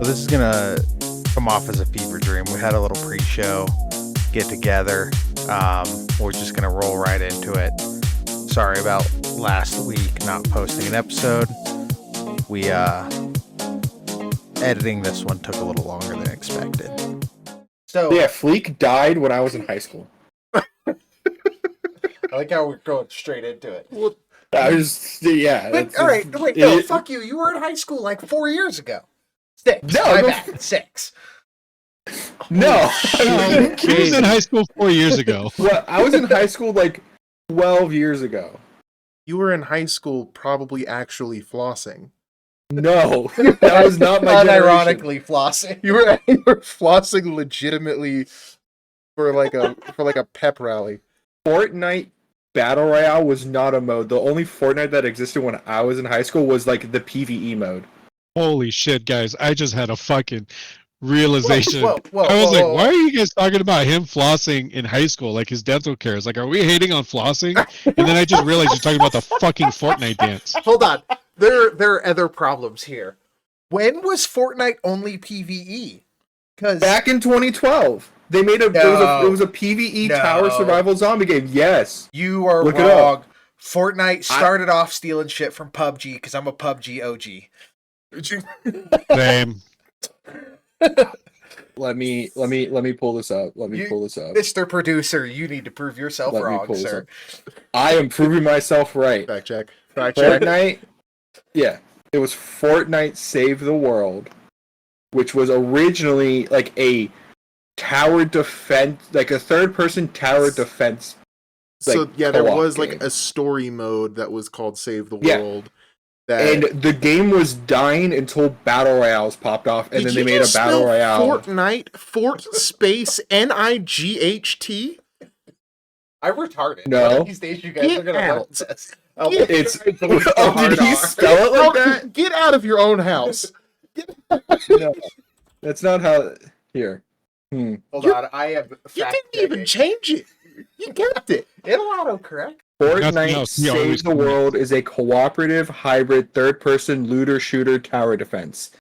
This is gonna come off as a fever dream. We had a little pre-show get together. We're just gonna roll right into it. Sorry about last week not posting an episode. We editing this one took a little longer than expected. So yeah, Fleek died when I was in high school. I like how we're going straight into it. Well, yeah. But, all right, wait, no, fuck you. You were in high school like 4 years ago. 6. No, my bad. 6. No, He was in high school 4 years ago. Well, I was in high school like 12 years ago. You were in high school probably actually flossing. No, that was not my generation. Unironically flossing. You were flossing legitimately for like a pep rally. Fortnite Battle Royale was not a mode. The only Fortnite that existed when I was in high school was like the PvE mode. Holy shit, guys. I just had a fucking realization. Whoa, I was like, why are you guys talking about him flossing in high school? Like his dental care. It's like, are we hating on flossing? And then I just realized you're talking about the fucking Fortnite dance. Hold on. There are other problems here. When was Fortnite only PvE? Because Back in 2012, they made it was a PvE tower survival zombie game. Yes. You are Look it wrong. up. Fortnite started off stealing shit from PUBG because I'm a PUBG OG. Same. Let me pull this up. Mr. Producer, you need to prove yourself wrong, sir. I am proving myself right. Fact check. Fortnite. Yeah, it was Fortnite Save the World, which was originally like a tower defense, like a third-person tower defense. So yeah, there was game. like a story mode that was called Save the Yeah. World. And the game was dying until Battle Royales popped off, and then they made a Battle Royale. Fortnite, Fort Space, Night. I'm retarded. No. One of these days you guys are going to learn this. It's did he spell it like that? Get out of your own house. No, that's not how. Here. Hold on, I have You didn't even change it. You kept it. It'll autocorrect. Fortnite Save the World is a cooperative, hybrid, third-person looter-shooter tower defense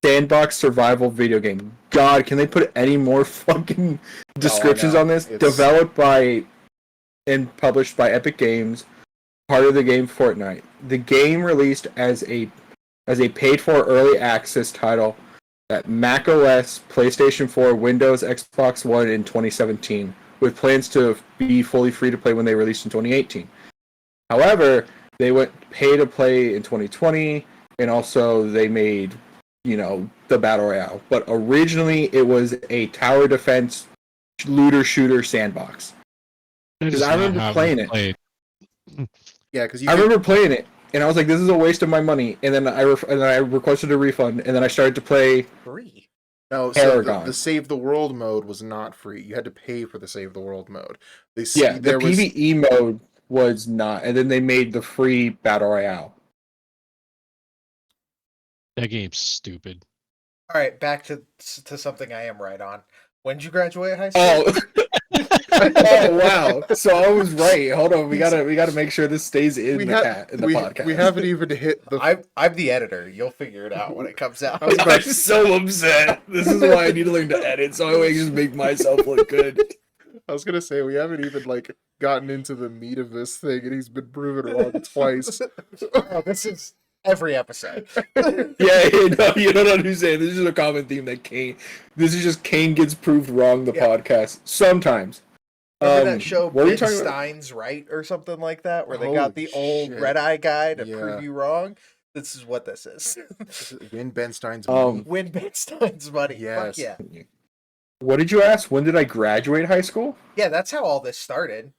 sandbox survival video game. God, can they put any more fucking descriptions on this? Developed by and published by Epic Games, part of the game Fortnite. The game released as a paid-for early access title at macOS, PlayStation 4, Windows, Xbox One in 2017. With plans to be fully free to play when they released in 2018. However, they went pay to play in 2020, and also they made, the Battle Royale. But originally, it was a tower defense looter shooter sandbox. Because I remember playing it. Yeah, because I remember playing it, and I was like, "This is a waste of my money." And then I requested a refund, and then I started to play Free. No, so the Save the World mode was not free. You had to pay for the Save the World mode. The PvE mode was not, and then they made the free Battle Royale. That game's stupid. All right, back to something I am right on. When did you graduate high school? Oh wow! So I was right. Hold on, we gotta make sure this stays in the podcast. We haven't even hit the. I'm the editor. You'll figure it out when it comes out. I'm so upset. This is why I need to learn to edit, so I can just make myself look good. I was gonna say we haven't even gotten into the meat of this thing, and he's been proven wrong twice. Oh, this is every episode. Yeah, no, you don't understand. This is a common theme that Kain. This is just Kain gets proved wrong. The podcast sometimes. Remember that show, Ben Stein's Right, or something like that, where they got the old red eye guy to prove you wrong? This is what this is. Win Ben Stein's money. Win Ben Stein's money. Yes. Fuck yeah. What did you ask? When did I graduate high school? Yeah, that's how all this started.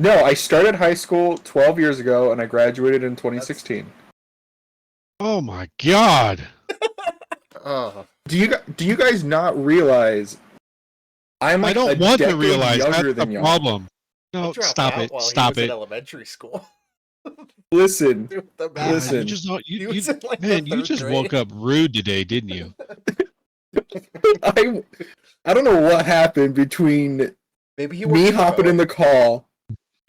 No, I started high school 12 years ago, and I graduated in 2016. Oh my god! Do you guys not realize? I don't want to realize that's the problem. No, stop it! Stop it! In elementary school. Listen. You just woke up rude today, didn't you? I don't know what happened between me hopping in the call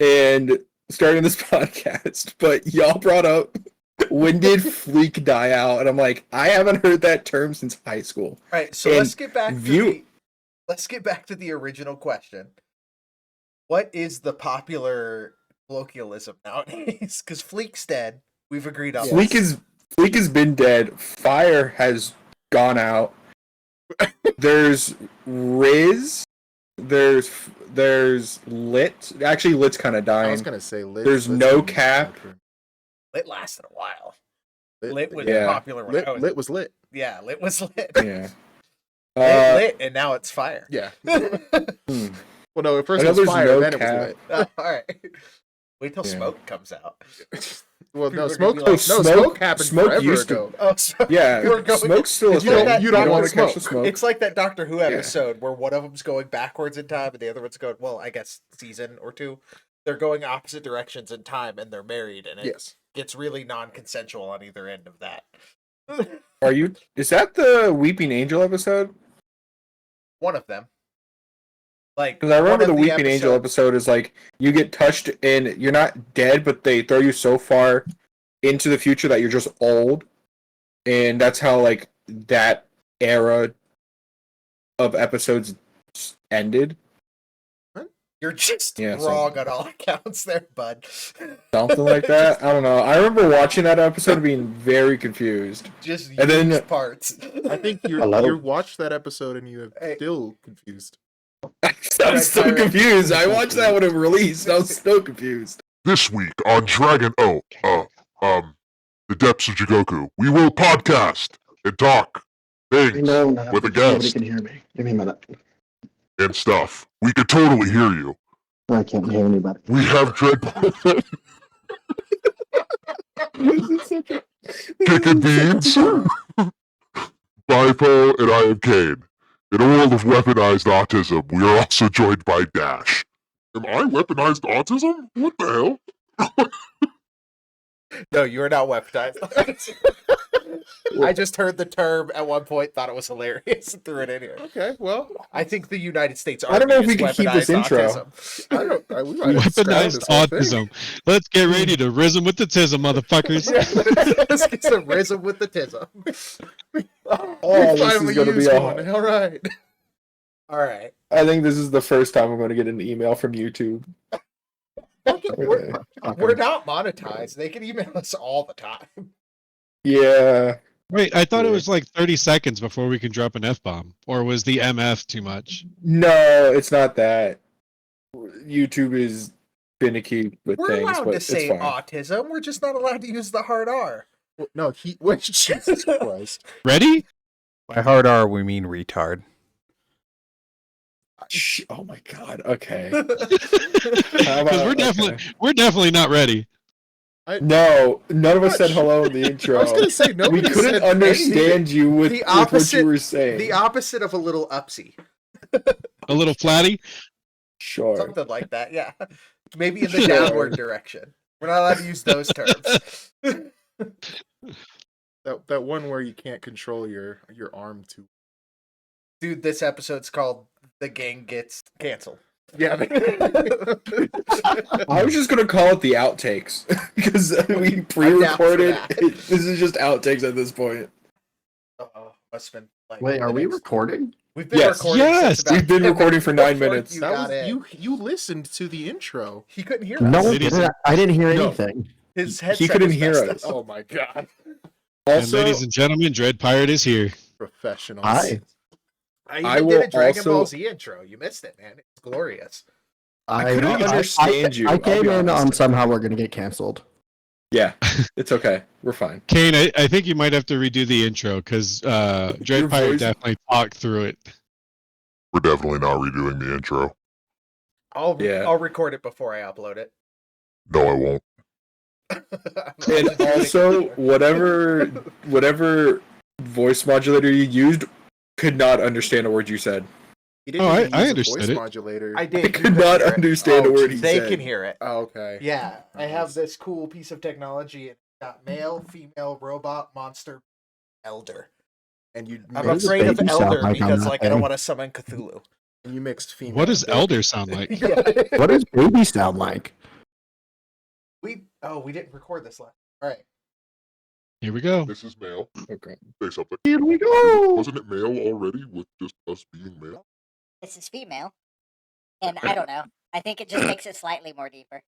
and starting this podcast, but y'all brought up when did Fleek die out? And I'm like, I haven't heard that term since high school. All right, so And let's get back to the original question. What is the popular colloquialism nowadays? Because Fleek's dead. We've agreed on Fleek has been dead. Fire has gone out. There's Riz. There's Lit. Actually, Lit's kind of dying. I was gonna say Lit. There's no Cap. Lit lasted a while. Lit, Lit was yeah. popular. When Lit was lit. Yeah, Lit was lit. Yeah. Lit, and now it's Fire. Yeah. Hmm. Well, no, at first I know it was there's Fire, no then it Cap. was lit. All right. Wait till Yeah. Smoke comes out. Well, People no, are gonna Smoke. be No, like, Smoke happened Smoke forever used to- ago. Oh, so Yeah, you're going- Smoke's still a It's like thing. that- You don't want to catch smoke. the smoke. It's like that Doctor Who episode where one of them's going backwards in time and the other one's going, well, I guess season or two. They're going opposite directions in time and they're married, and it Yes. gets really non-consensual on either end of that. Are you? Is that the Weeping Angel episode? One of them. Like, Because I remember one the of Weeping Angel episode is like you get touched and you're not dead, but they throw you so far into the future that you're just old, and that's how like that era of episodes ended. You're just Yeah, wrong on all accounts there, bud. Something like that. I don't know. I remember watching that episode and being very confused. Just And then- used parts. I think you watched that episode and you have Hey. still confused. I was so DreadPirate. confused. I watched that when it released. I was so confused. This week on the Depths of Jigoku, we will podcast and talk things with a Nobody guest can hear me. Give me a minute. and stuff. We could totally hear you. I can't hear anybody. We have DreadPirate, KickenBeans, BiPoe, and I am Kain. In a world of weaponized autism, we are also joined by Dash. Am I weaponized autism? What the hell? No, you are not weaponized. I just heard the term at one point, thought it was hilarious, and threw it in here. Okay, well, I think the United States I don't know Army if we is can keep this weaponized intro. autism. I don't. We might have scrapped Weaponized this whole thing. autism. Let's get ready to rism with the tism, motherfuckers. Let's get some rhythm with the tism. Oh, We this finally is gonna be used a. one. All right. All right. I think this is the first time I'm going to get an email from YouTube. We're not monetized. They can email us all the time. Yeah. Wait, I thought it was like 30 seconds before we can drop an F-bomb. Or was the MF too much? No, it's not that. YouTube is finicky with We're things, allowed but to it's say fine. autism. We're just not allowed to use the hard R. Well, no, wait, Jesus Christ. Ready? By hard R, we mean retard. Oh my god. Okay. Because we're definitely not ready. No, none of us said What? hello in the I intro. was gonna say We nobody couldn't said understand you with, The with what opposite- you were saying. The opposite of a little upsy. A little flatty? Sure. Something like that, yeah. Maybe in the downward direction. We're not allowed to use those terms. That one where you can't control your arm too. Dude, this episode's called The Gang Gets Canceled. Yeah. I was just gonna call it the outtakes because we pre-recorded. I'm down for that. This is just outtakes at this point. Oh, must have been like. Wait, are we minutes. recording? We've been Yes. recording. Yes. Since about We've been 10 recording for 9 before minutes. You, That got was in. you listened to the intro. He couldn't hear us. No, Ladies I didn't hear No. anything. His He headset couldn't was hear messed us. up. Oh my god. And Also, ladies and gentlemen, DreadPirate is here. Professionals. Hi. I even I did will a Dragon also- Ball Z intro. You missed it, man. It's glorious. I couldn't understand you, I I'll came be in on honest. somehow we're gonna get canceled. yeah, it's okay. We're fine. Kane, I think you might have to redo the intro because DreadPirate voice- definitely talked through it. We're definitely not redoing the intro. I'll record it before I upload it. No, I won't. And also, whatever voice modulator you used could not understand a word you said. He didn't Oh, even I use a understood voice it. modulator. I I did. You could couldn't not hear it. understand a word he They said. can hear it. Oh, okay. Yeah, I have this cool piece of technology. It's got male, female, robot, monster, elder. And you I'm What does afraid of baby sound elder like on because, that like, I don't thing? want to summon Cthulhu. mixed female. What does and baby. Elder sound like? What does baby sound like? We didn't record this last. All right. Here we go. This is male. Okay. Say something. Here we go. Wasn't it male already with just us being male? This is female. And I don't know. I think it just makes it slightly more deeper.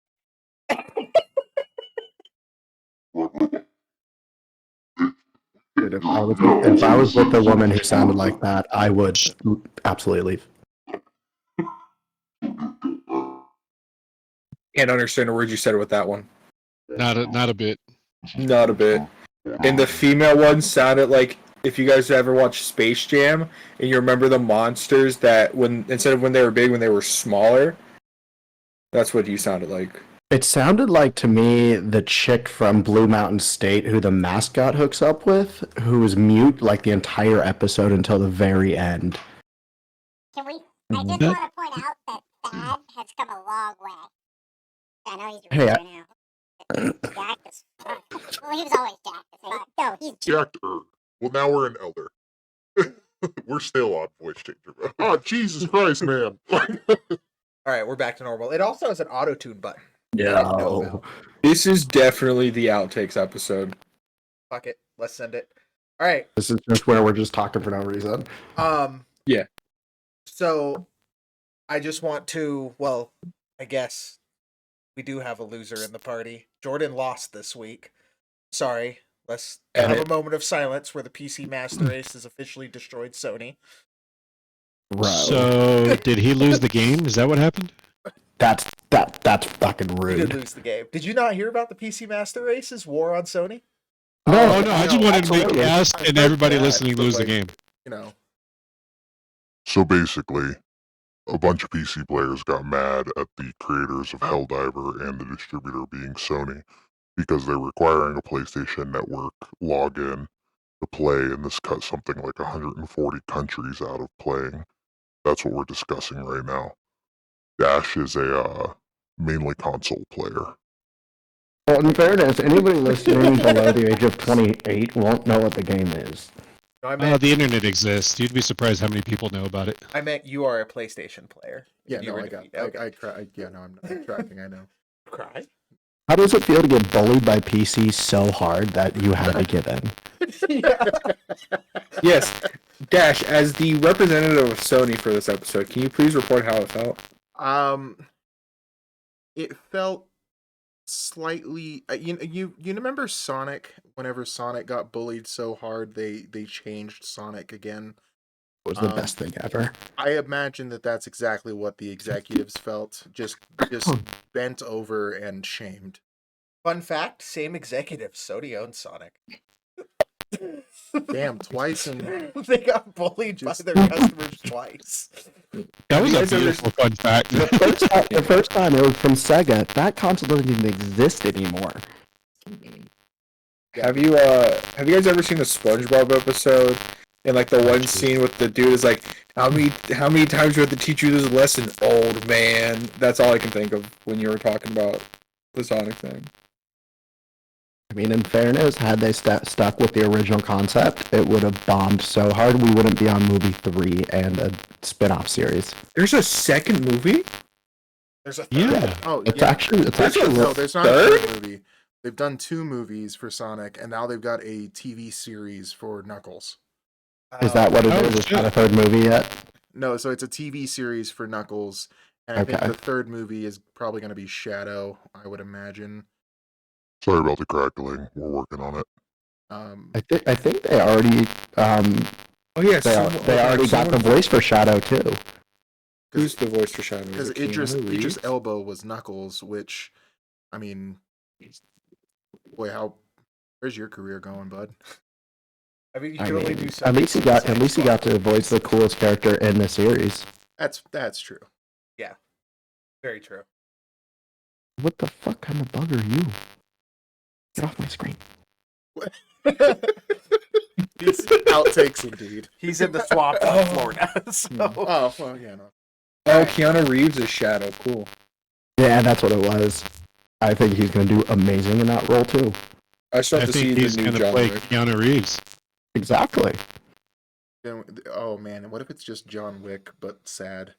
Dude, if I was with a woman who sounded like that, I would absolutely leave. Can't understand a word you said with that one. Not a bit. Not a bit. And the female one sounded like if you guys ever watched Space Jam and you remember the monsters that instead of when they were big, when they were smaller, that's what you sounded like. It sounded like to me the chick from Blue Mountain State who the mascot hooks up with, who was mute like the entire episode until the very end. Can we? I just want to point out that Thad has come a long way. I know he's Hey, right now. Jacked as fuck. Well, he was always jacked as fuck. No, he's Jacked Well, now we're an elder. We're still on voice changer, bro. Oh, Jesus Christ, man. All right, we're back to normal. It also has an auto tune button. Yeah. I didn't know about. This is definitely the outtakes episode. Fuck it. Let's send it. All right. This is just where we're just talking for no reason. Yeah. So I just want to, well, I guess we do have a loser in the party. Jordan lost this week. Sorry. Let's have a moment of silence where the PC Master Race has officially destroyed Sony. Bro. So, did he lose the game? Is that what happened? That's fucking He did rude. lose the game. Did you not hear about the PC Master Race's war on Sony? Oh, no, I just wanted to make absolutely. us and everybody that, listening but, lose the like, game. You know, So basically, a bunch of PC players got mad at the creators of Helldiver and the distributor being Sony because they're requiring a PlayStation Network login to play, and this cut something like 140 countries out of playing. That's what we're discussing right now. Dash is a mainly console player. Well, in fairness, anybody listening below the age of 28 won't know what the game is. No, I Oh, meant, the internet exists. You'd be surprised how many people know about it. I meant you are a PlayStation player. yeah, You no, were I got, defeated. Okay. yeah, no, I'm not tracking. I know. Cry. How does it feel to get bullied by PC so hard that you had to give in? Yes. Dash, as the representative of Sony for this episode, can you please report how it felt? It felt slightly. You remember Sonic? Whenever Sonic got bullied so hard, they changed Sonic again. It was the best thing ever. I imagine that's exactly what the executives felt. Just bent over and shamed. Fun fact, same executive, Sony owns Sonic. Damn, twice and They got bullied Just- by their customers twice. That was you a guys ever- beautiful fun fact. The first time it was from Sega. That console doesn't even exist anymore. Have you guys ever seen the SpongeBob episode? And like the one scene with the dude is like, how many times do we have to teach you this lesson, old man? That's all I can think of when you were talking about the Sonic thing. I mean, in fairness, had they stuck with the original concept, it would have bombed so hard we wouldn't be on movie 3 and a spin-off series. There's a second movie? There's a third. Yeah. oh, It's yeah. actually No, there's not a third? third movie. They've done 2 movies for Sonic, and now they've got a TV series for Knuckles. Is that what it Oh, is? It's shit. not a third movie yet? No, so it's a TV series for Knuckles, and I think Okay. the third movie is probably going to be Shadow, I would imagine. Sorry about the crackling. We're working on it. I think they already Oh yeah, they already got the voice for Shadow too. Who's the voice for Shadow? Because Is it Idris Keanu Reeves? Elba was Knuckles, which, I mean, boy, where's your career going, bud? I mean, you I can only mean, do so at least he got to voice the coolest character in the series. That's true. Very true. What the fuck kind of bug are you? Get off my screen. These outtakes, indeed. He's in the swamp in Florida. So. Oh, well, yeah, no. Oh, Keanu Reeves is Shadow. Cool. Yeah, that's what it was. I think he's gonna do amazing in that role too. I still I have to see think the he's new going to John play Wick. Keanu Reeves. Exactly. Oh man, what if it's just John Wick but sad?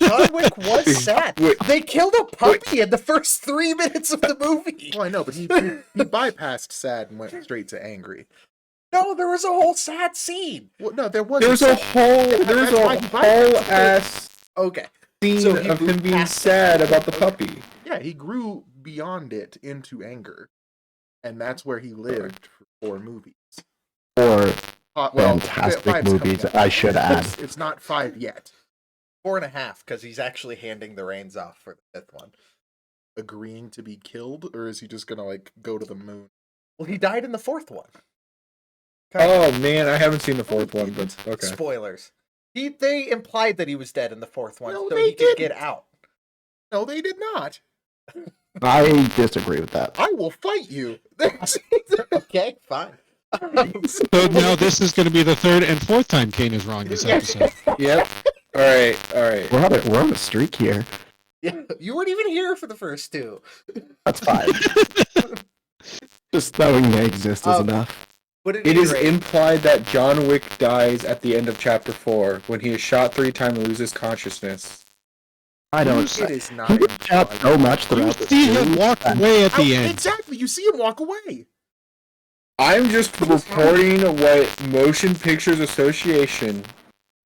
John Wick was sad. Wait. They killed a puppy in the first 3 minutes of the movie. Well, I know, but he bypassed sad and went straight to angry. No, there was a whole sad scene. Well, no, there was. There's a whole ass Okay. scene So he of him moved being past sad about the puppy. Yeah, he grew beyond it into anger, and that's where he lived for 4 movies. Or Well, fantastic 5's coming movies, up. I should add. It's not 5 yet. 4.5, because he's actually handing the reins off for the 5th one. Agreeing to be killed, or is he just gonna like go to the moon? Well, he died in the 4th one. Oh man, I haven't seen the 4th one, but okay. Spoilers. They implied that he was dead in the 4th one, No, so they he could get didn't. out. No, they did not. I disagree with that. I will fight you. Okay, fine. So now this is going to be the 3rd and 4th time Kain is wrong this episode. Yep. All right. We're on a streak here. Yeah, you weren't even here for the first 2. That's fine. Just knowing they exist is enough. But at It any is rate, implied that John Wick dies at the end of chapter 4 when he is shot 3 times and loses consciousness. I don't. It is not. He gets shot so much You throughout the see him series, walk and away at the end. Exactly. You see him walk away. I'm just reporting what Motion Pictures Association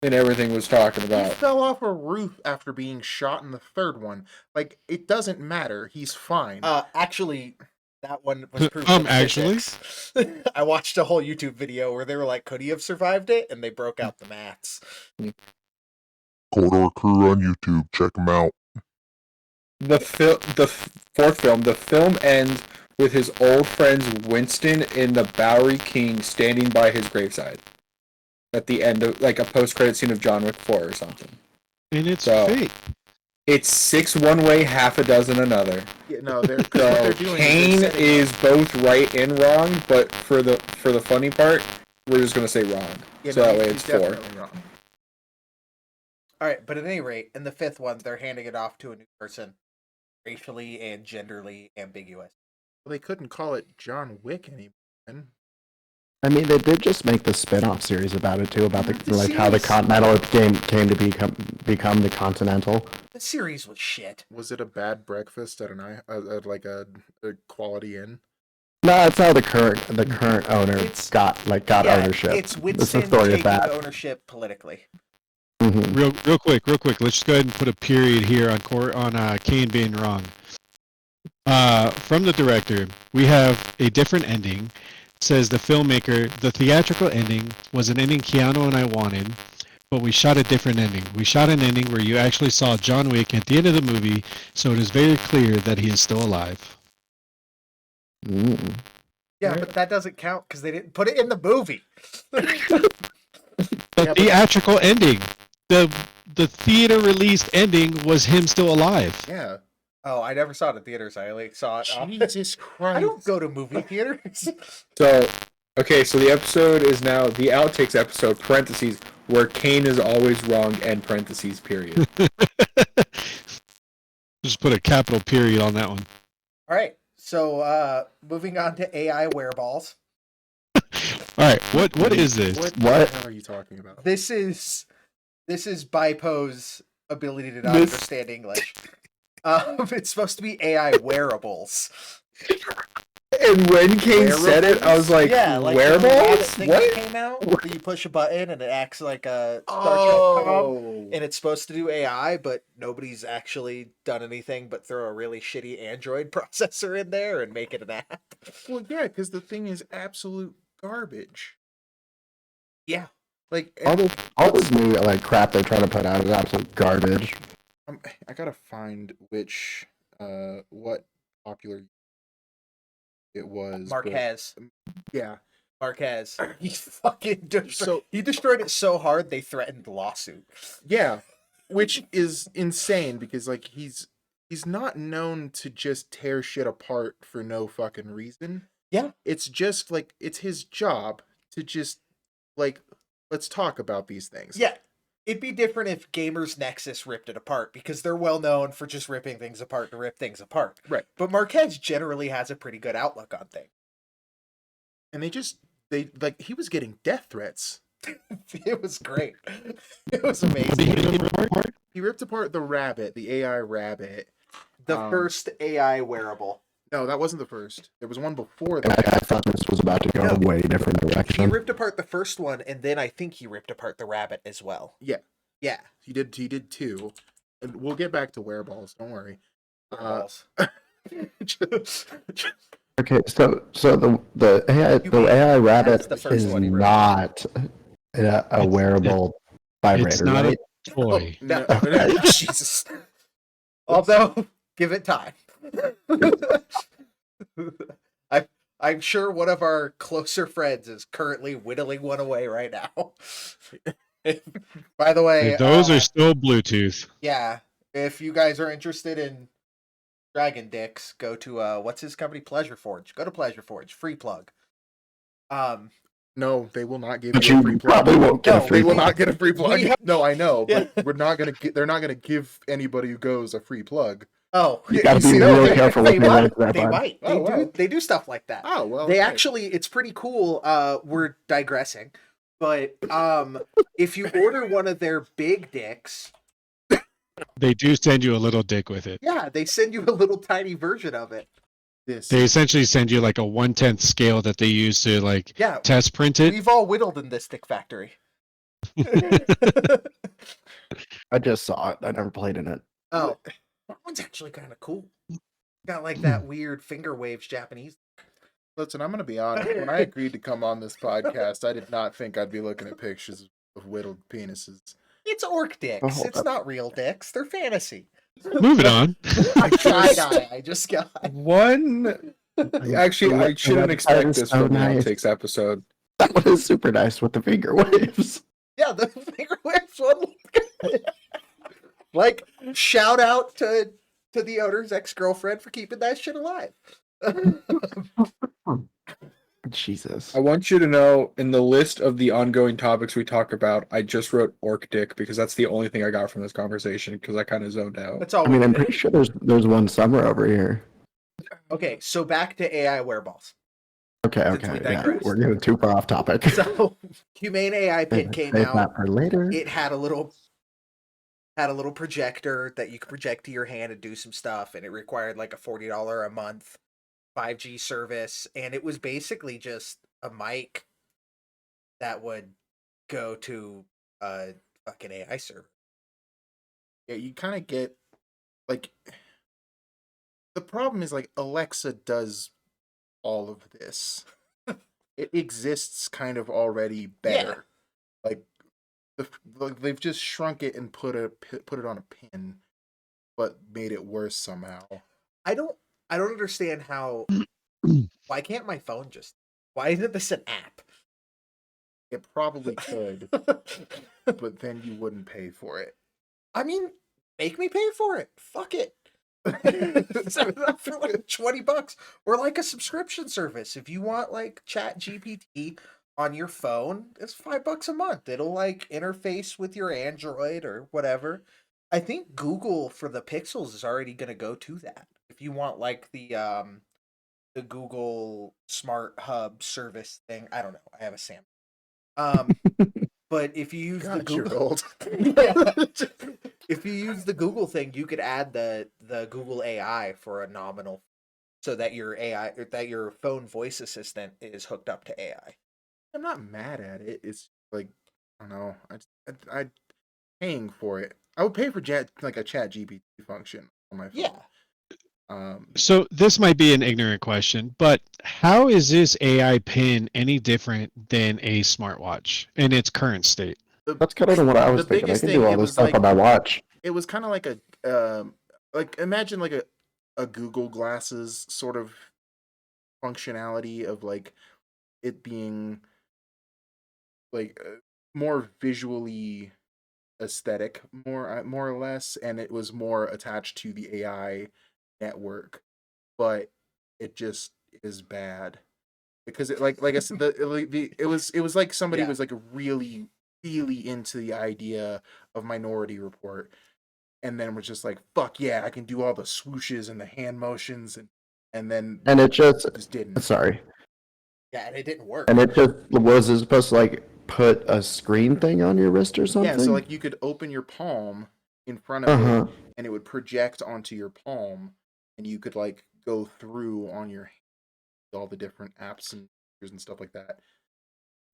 and everything was talking He about. fell off a roof after being shot in the 3rd one. Like, it doesn't matter. He's fine. actually, that one was proven actually? physics. I watched a whole YouTube video where they were like, could he have survived it? And they broke out the maths. Corridor Crew on YouTube. Check them out. The 4th film, the film ends with his old friends Winston and the Bowery King standing by his graveside. At the end of, like, a post-credit scene of John Wick 4 or something. And it's So- fake. It's 6 one way, half a dozen another. Yeah, no, they're, what So they're doing Kain they're setting is up- both right and wrong, but for the funny part, we're just gonna say wrong. Yeah, So no, that way he's it's 4. definitely wrong. All right, but at any rate, in the 5th one, they're handing it off to a new person, racially and genderly ambiguous. Well, they couldn't call it John Wick anymore. Then. I mean, they did just make the spin-off series about it too, about Not the the like how the series. Continental game came to become the Continental. The series was shit. Was it a bad breakfast at like a Quality Inn? No, it's how the current owner It's- got Yeah, ownership. It's the Winston story of taking that. ownership politically. Mhm. Real quick. Let's just go ahead and put a period here on Kain being wrong. From the director, we have a different ending. Says the filmmaker, the theatrical ending was an ending Keanu and I wanted, but we shot a different ending. We shot an ending where you actually saw John Wick at the end of the movie, so it is very clear that he is still alive. Mm. Yeah, but that doesn't count because they didn't put it in the movie. The Yeah, but- theatrical ending, the theater released ending was him still alive. Yeah. Oh, I never saw it in theaters. I only saw it. Jesus Christ. I don't go to movie theaters. So, okay, so the episode is now the outtakes episode, parentheses, where Kain is always wrong, end parentheses, period. Just put a capital period on that one. All right, so moving on to AI wearaballs. All right, what is this? What What? the hell are you talking about? This is BiPoe's ability to not This- understand English. It's supposed to be AI wearables. And when Kain said it, I was like, yeah, like the wearables? rabbit thing that What? came out. Where you push a button and it acts like a Star Trek comm, Oh. and it's supposed to do AI, but nobody's actually done anything but throw a really shitty Android processor in there and make it an app. Well, yeah, because the thing is absolute garbage. Yeah. Like, All this new like crap they're trying to put out is absolute garbage. I gotta find which, what popular it was. but- Marquez. Yeah. Marquez. He fucking So- he destroyed it so hard they threatened lawsuit. Yeah. Which is insane because, like, he's not known to just tear shit apart for no fucking reason. Yeah. It's just, like, it's his job to just, like, let's talk about these things. Yeah. It'd be different if Gamers Nexus ripped it apart because they're well known for just ripping things apart to rip things apart. Right. But Marquez generally has a pretty good outlook on things. And they like, he was getting death threats. It was great. It was amazing. he ripped apart the rabbit, the AI rabbit. The first AI wearable. No, that wasn't the first. There was one before I that. thought this was about to go a way different He direction. ripped apart the first one, and then I think he ripped apart the rabbit as well. Yeah, Yeah. he did 2. And we'll get back to wearables. Don't worry. Wearables. Okay, so the AI rabbit That's the first is one he ripped. not a wearable vibrator, It's not right? a toy. No, Jesus. Although, give it time. I'm sure one of our closer friends is currently whittling one away right now. By the way, Those are still Bluetooth. yeah. If you guys are interested in Dragon Dicks, go to what's his company? Pleasure Forge. Go to Pleasure Forge. Free plug. no, they will not give But you a you free plug. probably won't get No, a They free will plug. not get a free plug. We have- No, I know, but Yeah. we're not gonna. They're not gonna give anybody who goes a free plug. Oh, You gotta be see, real they- careful they with your might. words there, They bud. might. Oh, wow. They do stuff like that. Oh well, They okay. actually, it's pretty cool. We're digressing, but if you order one of their big dicks, They do send you a little dick with it. yeah, they send you a little tiny version of it. This. They essentially send you like a 1/10 scale that they use to like Yeah, test print it. we've all whittled in this dick factory. I just saw it. I never played in it. Oh, that one's actually kind of cool. Got like that weird finger waves Japanese. Listen, I'm gonna be honest. When I agreed to come on this podcast, I did not think I'd be looking at pictures of whittled penises. It's orc dicks. Oh, It's not real dicks. They're fantasy. Moving on. I tried. I just got. One. Actually, I shouldn't That expect is this so from the nice. Outtakes episode. That one is super nice with the finger waves. Yeah, the finger waves one. Like, shout out to the owner's ex-girlfriend for keeping that shit alive. Jesus. I want you to know, in the list of the ongoing topics we talk about, I just wrote orc dick because that's the only thing I got from this conversation because I kind of zoned out. That's all I mean, we I'm did. pretty sure there's one somewhere over here. Okay, so back to AI wearables. Okay, Since we okay, yeah. digressed. We're getting too far off topic. So, Humane AI Pin came Save out. that for later. It had a little projector that you could project to your hand and do some stuff, and it required like a $40 a month 5G service, and it was basically just a mic that would go to a fucking AI server. Yeah, you kind of get like the problem is like Alexa does all of this. It exists kind of already better. Like they've just shrunk it and put it on a pin, but made it worse somehow. I don't understand how. Why can't my phone just? Why isn't this an app? It probably could, but then you wouldn't pay for it. I mean, make me pay for it. Fuck it. Set it up for like $20 or like a subscription service. If you want like Chat GPT on your phone, it's $5 a month. It'll like interface with your Android or whatever. I think Google for the Pixels is already going to go to that. If you want like the Google Smart Hub service thing, I don't know. I have a Samsung. But if you use the God, you're Google, old. if you use the Google thing, you could add the Google AI for a nominal, so that your phone voice assistant is hooked up to AI. I'm not mad at it. It's like I don't know. I paying for it. I would pay for like a Chat GPT function on my phone. Yeah. So this might be an ignorant question, but how is this AI pin any different than a smartwatch in its current state? That's kind of what I was the thinking. I biggest can thing, do all it this was stuff like- on my watch. It was kind of like like imagine like a Google Glasses sort of functionality of like it being like more visually aesthetic, more or less, and it was more attached to the AI network, but it just is bad because it like I said it was like somebody Yeah. was like really into the idea of Minority Report, and then was just like, fuck yeah, I can do all the swooshes and the hand motions, and then And it just didn't. sorry. Yeah, and it didn't work. And it just was it supposed to like put a screen thing on your wrist or something? Yeah, so like you could open your palm in front of Uh-huh. it, and it would project onto your palm, and you could like go through on your all the different apps and features and stuff like that.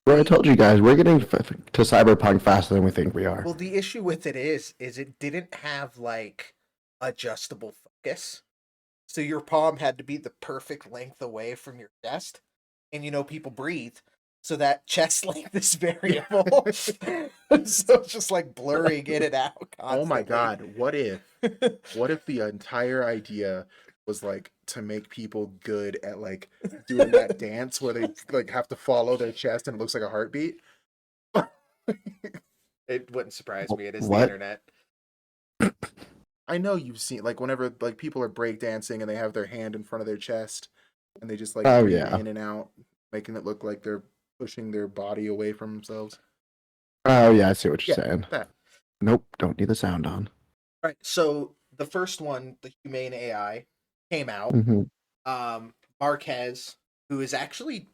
Bro, I told you guys, we're getting to Cyberpunk faster than we think we are. Well, the issue with it is it didn't have like adjustable focus. So your palm had to be the perfect length away from your chest. And people breathe. So that chest length is variable. So it's just like blurring in and out constantly. Oh my god, what if the entire idea was like to make people good at like doing that dance where they like have to follow their chest and it looks like a heartbeat? It wouldn't surprise me. It is What? the internet. I know you've seen like whenever like people are breakdancing and they have their hand in front of their chest and they just like Oh, breathe yeah. in and out, making it look like they're pushing their body away from themselves. Oh, yeah, I see what you're Yeah, saying. that. Nope, don't need the sound on. Right. So the first one, the humane AI, came out. Mm-hmm. Marquez, who is actually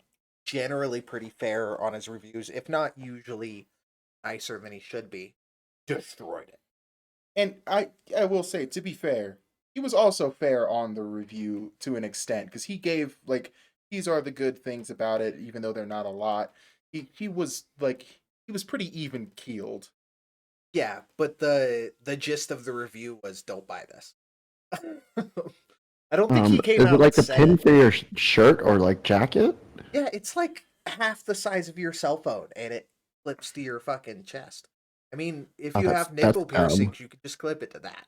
generally pretty fair on his reviews, if not usually nicer than he should be, destroyed it. And I will say, to be fair, he was also fair on the review to an extent because he gave like these are the good things about it, even though they're not a lot. He was pretty even keeled. Yeah, but the gist of the review was don't buy this. I don't think he came is out it like the and said pin it. for your shirt or like jacket? Yeah, it's like half the size of your cell phone and it clips to your fucking chest. I mean, if Oh, you that's- have nipple that's dumb. piercings, you could just clip it to that.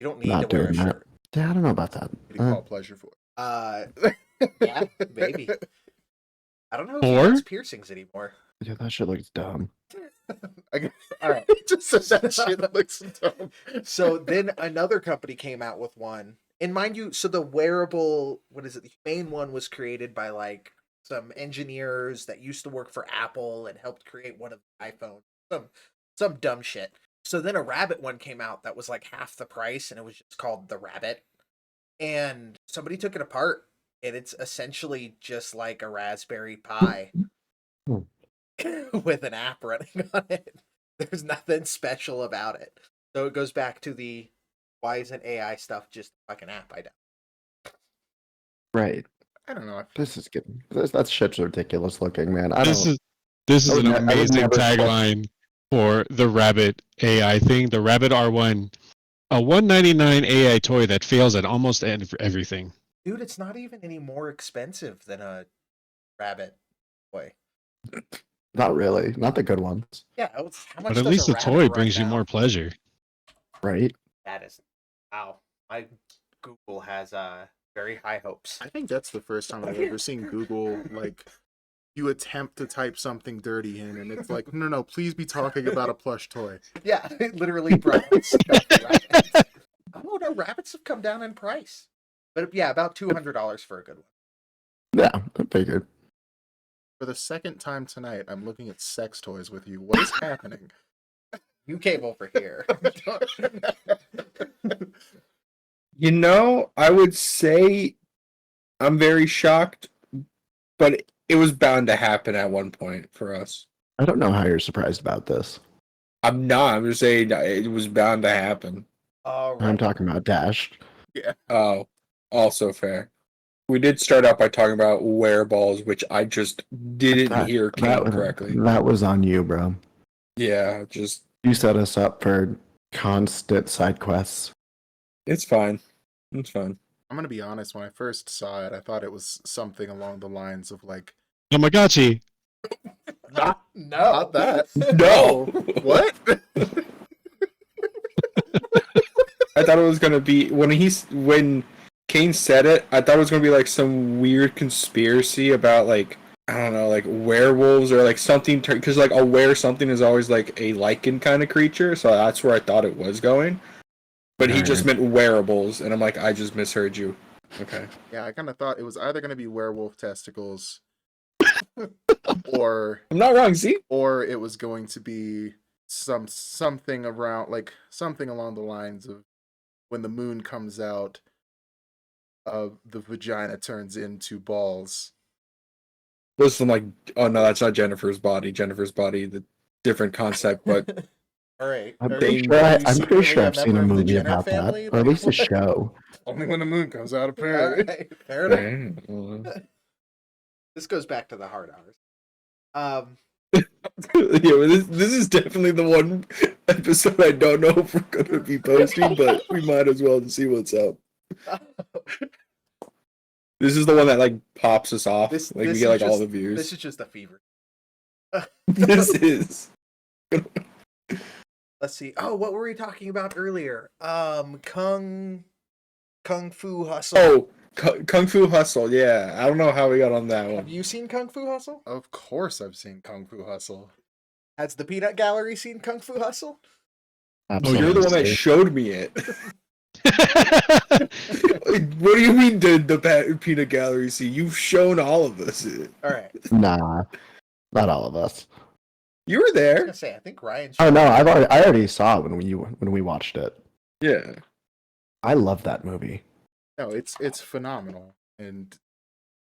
You don't need Not to wear a doing that. shirt. Yeah, I don't know about that. What do you call pleasure for? Yeah, maybe. I don't know if he Or? has piercings anymore. Yeah, that shit looks dumb. All right. Just said that shit that looks dumb. So then another company came out with one. And mind you, so the wearable, what is it? The main one was created by like some engineers that used to work for Apple and helped create one of the iPhones. Some dumb shit. So then a rabbit one came out that was like half the price and it was just called the Rabbit. And somebody took it apart and it's essentially just like a Raspberry Pi with an app running on it. There's nothing special about it. So it goes back to the why isn't AI stuff just a fucking app? I doubt. Right. I don't know. This is getting that shit's ridiculous looking, man. This is an amazing tagline for the Rabbit AI thing. The Rabbit R1, a $199 AI toy that fails at almost everything. Dude, it's not even any more expensive than a Rabbit toy. Not really. Not the good ones. Yeah, how much But at does least a the Rabbit toy run brings you now? more pleasure. Right? That is, wow. My Google has very high hopes. I think that's the first time I've ever seen Google like you attempt to type something dirty in, and it's like, no, please be talking about a plush toy. Yeah, it literally rabbits. Oh no, rabbits have come down in price. But yeah, about $200 for a good one. Yeah, I figured. For the second time tonight, I'm looking at sex toys with you. What is happening? You came over here. I would say I'm very shocked, but it was bound to happen at one point for us. I don't know how you're surprised about this. I'm not. I'm just saying it was bound to happen. All right. I'm talking about Dash. Oh, also fair. We did start out by talking about wearables, which I just didn't hear Kain correctly. That was on you, bro. Yeah, just You set us up for constant side quests. it's fine. It's fine. I'm gonna be honest. When I first saw it, I thought it was something along the lines of like, Tamagotchi. not that. No. What? I thought it was gonna be when Kain said it. I thought it was gonna be like some weird conspiracy about like I don't know, like werewolves or like something. Because like a were something is always like a lichen kind of creature, so that's where I thought it was going. But he just meant wearables, and I'm like, I just misheard you. Okay. Yeah, I kind of thought it was either gonna be werewolf testicles, or I'm not wrong, see? or it was going to be something around like something along the lines of when the moon comes out, the vagina turns into balls. Listen, like, oh no, that's not Jennifer's body. Jennifer's body, the different concept, but All right. I'm Are pretty you- sure are I- you I'm pretty secretly sure a I've seen member a of the movie Jenner about that, family? or at Like, least a what? show. Only when the moon comes out, All apparently. right, fair enough. This goes back to the hard hours. Yeah, well, this is definitely the one episode I don't know if we're gonna be posting, but we might as well see what's up. This is the one that like pops us off. This Like we this get is like all just- the views. This is just a fever. This is. Let's see. Oh, what were we talking about earlier? Kung Fu Hustle. Oh, Kung Fu Hustle. Yeah, I don't know how we got on that Have one. you seen Kung Fu Hustle? Of course, I've seen Kung Fu Hustle. Has the Peanut Gallery seen Kung Fu Hustle? Oh, you're the one that Absolutely. showed me it. What do you mean did the Peanut Gallery see? You've shown all of us it. All right. Nah, not all of us. You were I was there. gonna say I think Ryan. Oh showed no, me. I already saw it when we watched it. Yeah. I love that movie. No, it's phenomenal, and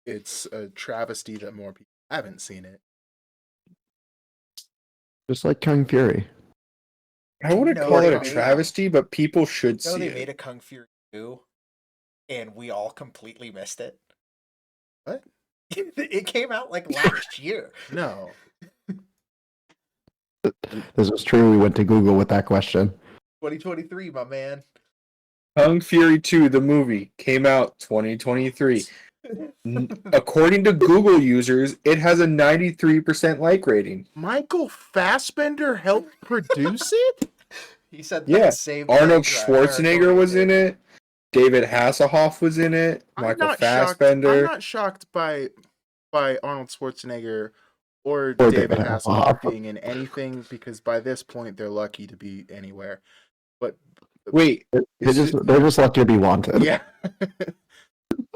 it's a travesty that more people haven't seen it. Just like Kung Fury. I wouldn't No, call they it a made- travesty, but people should No, see they it. made a Kung Fury 2, and we all completely missed it. What? It came out like last year. No, This is true. We went to Google with that question. 2023, my man. Kung Fury 2, the movie, came out 2023. According to Google users, it has a 93% like rating. Michael Fassbender helped produce it. He said Yeah, that same Arnold thing, Schwarzenegger was in it. David Hasselhoff was in it. I'm Michael not shocked. I'm Fassbender. not shocked by Arnold Schwarzenegger or Or David David Hasselhoff Hasselhoff. being in anything, because by this point they're lucky to be anywhere. But Wait, They're just lucky to be wanted. yeah.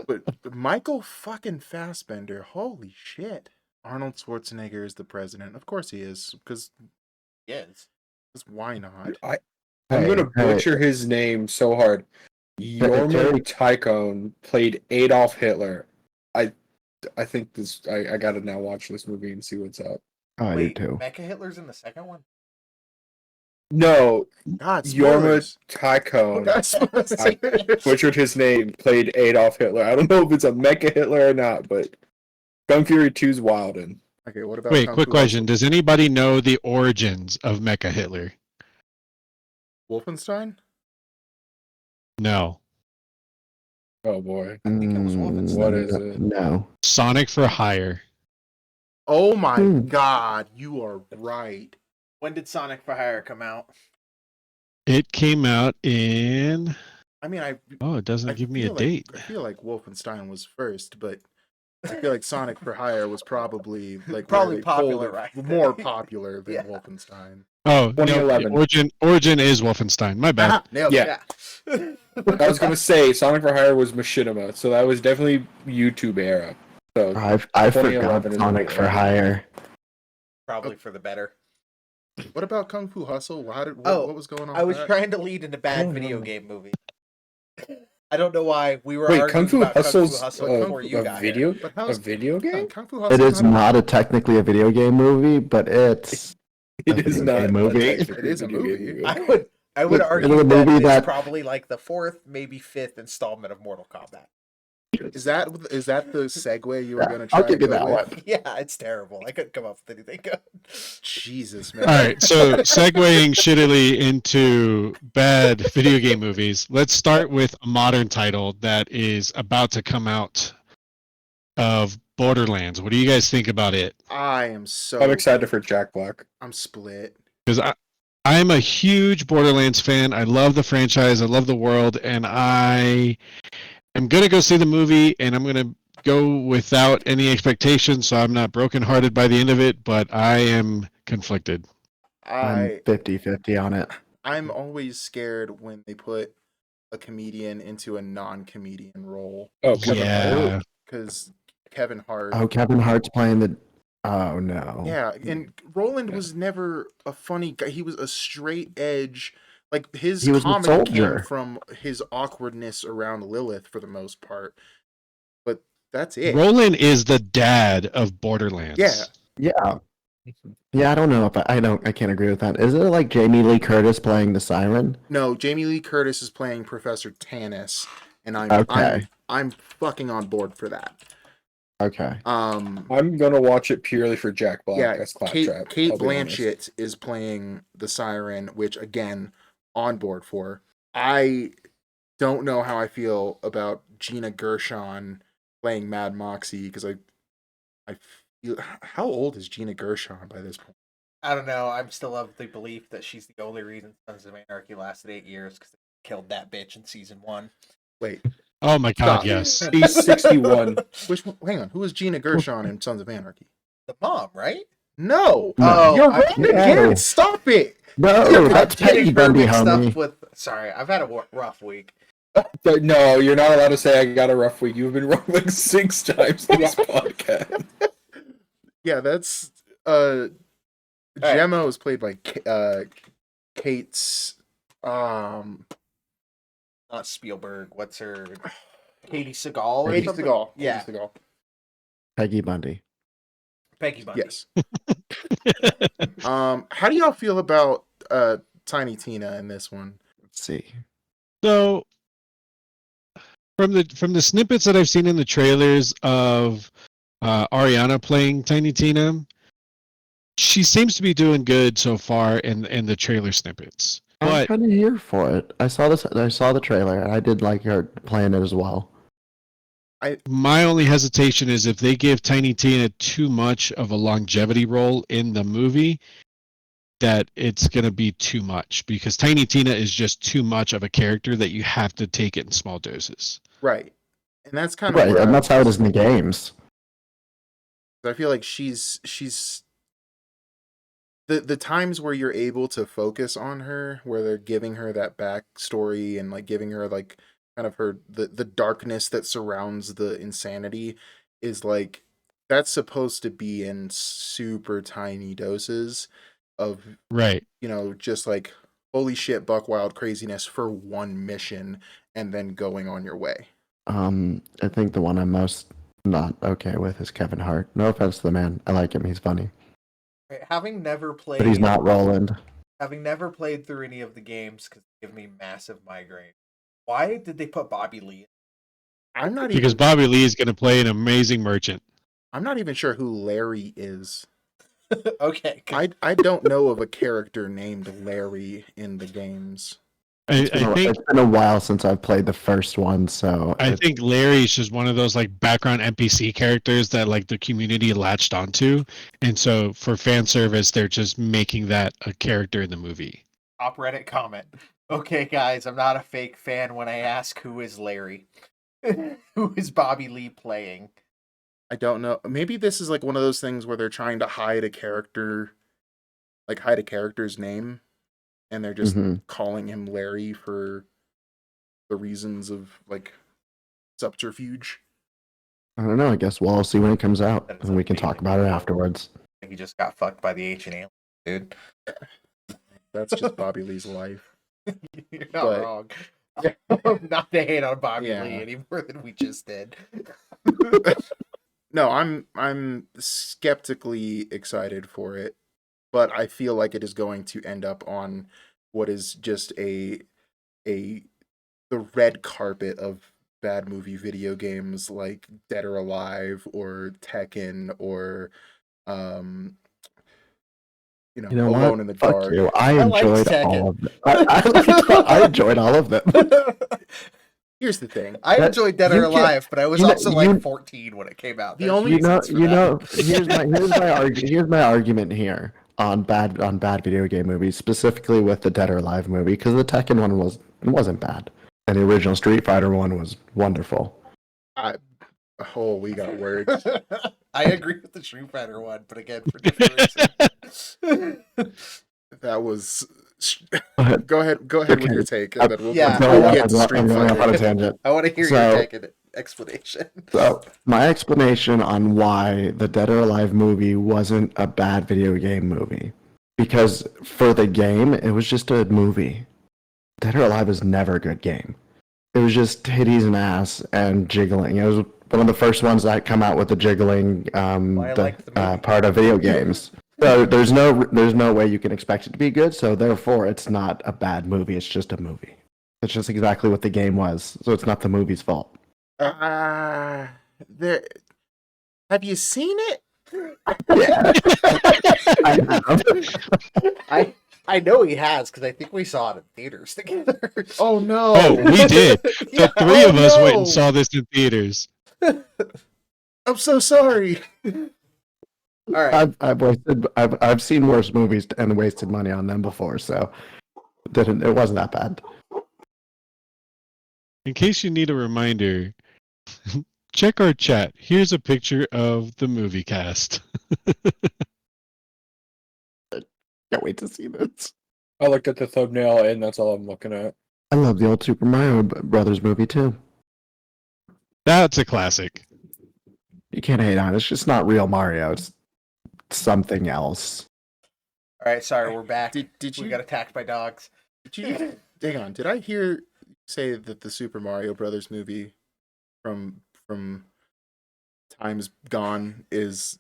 But Michael fucking Fassbender, holy shit! Arnold Schwarzenegger is the president. Of course he is, because Yes. why not? I'm Hey, gonna hey. butcher his name so hard. Jorma Terry- Tycoon played Adolf Hitler. I think this. I gotta now watch this movie and see what's up. Oh, I Wait, do too. Mecha Hitler's in the second one? No, God, Jorma spoilers. Tycoon. That's spoilers. Butchered his name. Played Adolf Hitler. I don't know if it's a Mecha Hitler or not, but Kung Fury 2's wildin'. Okay, what about Wait, Kung quick Fu question. Does anybody know the origins of Mecha Hitler? Hustle? Wolfenstein? No. Oh boy. I think it was Wolfenstein. What is it? No. Sonic for Hire. Oh my Hmm. God, you are right. When did Sonic for Hire come out? It came out in. I mean, Oh, it doesn't give me a feel date. I feel like Wolfenstein was first, but I feel like Sonic for Hire was probably like Probably where they pulled popular, it right? more popular than Yeah. Wolfenstein. Oh, no. 2011. Origin is Wolfenstein. My bad. Nailed Yeah. it. I was gonna say Sonic for Hire was Machinima, so that was definitely YouTube era. So I 2011 forgot is Sonic when- for Hire. Probably for the better. What about Kung Fu Hustle? What Oh, was going on? I was with that? trying to lead into bad don't video know. game movie. I don't know why we were Wait, arguing Kung Fu about Kung Fu Hustle's Hustle Kung before Fu- you a got video, here. But a how's video game. Kung Fu It Hustle is not technically a video game movie, but it's It a is video not game movie. It is a movie. I would It's argue a that movie it's that- probably like the fourth, maybe fifth installment of Mortal Kombat. Is that the segue you were gonna try? I'll give to you go that with? one. Yeah, it's terrible. I couldn't come up with anything good. Jesus, man. All right, so segueing shittily into bad video game movies, let's start with a modern title that is about to come out of Borderlands. What do you guys think about it? I am so. I'm excited for Jack Black. I'm split. Because I'm a huge Borderlands fan. I love the franchise. I love the world, and I am gonna go see the movie, and I'm gonna go without any expectations, so I'm not brokenhearted by the end of it. But I am conflicted. I'm 50-50 on it. I'm always scared when they put a comedian into a non-comedian role, Oh, Kevin Yeah. Hart. because Kevin Hart. Oh, Kevin Hart's playing the. Oh no. Yeah, and Roland was never a funny guy. He was a straight edge. Like his He was a comedy came soldier. from his awkwardness around Lilith for the most part. But that's it. Roland is the dad of Borderlands. Yeah. Yeah. Yeah, I don't know if I can't agree with that. Is it like Jamie Lee Curtis playing the siren? No, Jamie Lee Curtis is playing Professor Tannis, and Okay. I'm fucking on board for that. Okay. I'm gonna watch it purely for Jack Black Yeah, as Kate Claptrap. I'll be honest. Blanchett is playing the siren, which again, on board for. I don't know how I feel about Gina Gershon playing Mad Moxie because I feel, how old is Gina Gershon by this point? I don't know. I'm still of the belief that she's the only reason Sons of Anarchy lasted 8 years because they killed that bitch in season 1. Wait, Oh my God, Stop. yes. He's 61. which one? Hang on, who is Gina Gershon in Sons of Anarchy? The mom, right? No, Oh, you're I- wrong No. again. Stop it. No, that's I'm getting Peggy her Bundy, mixed up homie. with. Sorry, I've had a rough week. No, you're not allowed to say I got a rough week. You've been wrong like 6 times in this podcast. Yeah, that's right. Gemma was played by Kate's Not Spielberg. What's her? Katie Seagal. Or Katie something? Seagal. Yeah, Katie Seagal. Peggy Bundy. Peggy Bundy. Yes. How do y'all feel about Tiny Tina in this one? Let's see. So from the snippets that I've seen in the trailers of Ariana playing Tiny Tina, she seems to be doing good so far in the trailer snippets. I'm But kind of here for it. I saw the trailer, and I did like her playing it as well. my only hesitation is if they give Tiny Tina too much of a longevity role in the movie, that it's going to be too much, because Tiny Tina is just too much of a character that you have to take it in small doses. Right. And that's kind of Right, and that's how it is in the games. I feel like she's the times where you're able to focus on her, where they're giving her that backstory and like giving her like kind of her the darkness that surrounds the insanity, is like that's supposed to be in super tiny doses of, Right. you know, just like holy shit buck wild craziness for one mission and then going on your way. I think the one I'm most not okay with is Kevin Hart. No offense to the man. I like him. He's funny. Having never played, But he's not Roland. Having never played through any of the games because they give me massive migraine. Why did they put Bobby Lee? I'm not Because even Bobby Lee is going to play an amazing merchant. I'm not even sure who Larry is. Okay. I don't know of a character named Larry in the games. I think It's been a while since I've played the first one, so I think Larry's just one of those like background NPC characters that like the community latched onto, and so for fan service, they're just making that a character in the movie. Top Reddit comment. Okay, guys, I'm not a fake fan when I ask who is Larry. Who is Bobby Lee playing? I don't know. Maybe this is like one of those things where they're trying to hide a character, like hide a character's name, and they're just calling him Larry for the reasons of like subterfuge. I don't know. I guess we'll all see when it comes out, That's and we can talk about it afterwards. He just got fucked by the H&A, dude. That's just Bobby Lee's life. You're not But- wrong. Not to hate on Bobby Yeah. Lee any more than we just did. No, I'm skeptically excited for it, but I feel like it is going to end up on what is just the red carpet of bad movie video games like Dead or Alive or Tekken or You know Alone what? in the Fuck Dark. you. I like enjoyed Tekken. all of them. I enjoyed all of them. Here's the thing. I That- enjoyed Dead you or can- Alive, but I was you know- also like you- 14 when it came out. The There's only- reasons for that. Here's my argument here on bad video game movies, specifically with the Dead or Alive movie, because the Tekken one wasn't bad, and the original Street Fighter one was wonderful. Oh, we got words. I agree with the Street Fighter one, but again, for different reasons. That was. But Go ahead with Okay. your take, and then we'll Yeah. get to Street I'm going off on a Fighter. tangent. I want to hear So- your take and explanation. So, my explanation on why the Dead or Alive movie wasn't a bad video game movie. Because for the game, it was just a movie. Dead or Alive was never a good game. It was just titties and ass and jiggling. It was one of the first ones that come out with the jiggling I liked the movie. part of video games. So there's no way you can expect it to be good. So therefore, it's not a bad movie. It's just a movie. It's just exactly what the game was. So it's not the movie's fault. There. Have you seen it? Yeah, I have. I know he has because I think we saw it in theaters together. Oh no! Oh, we did. Yeah, The three of us went no. and saw this in theaters. I'm so sorry. All right. I've seen worse movies and wasted money on them before, so it wasn't that bad. In case you need a reminder, check our chat. Here's a picture of the movie cast. Can't wait to see this. I looked at the thumbnail, and that's all I'm looking at. I love the old Super Mario Brothers movie too. That's a classic. You can't hate on it. It's just not real Mario. It's something else. All right. Sorry, we're back. Did We you got attacked by dogs. hang on? Did I hear you say that the Super Mario Brothers movie from times gone is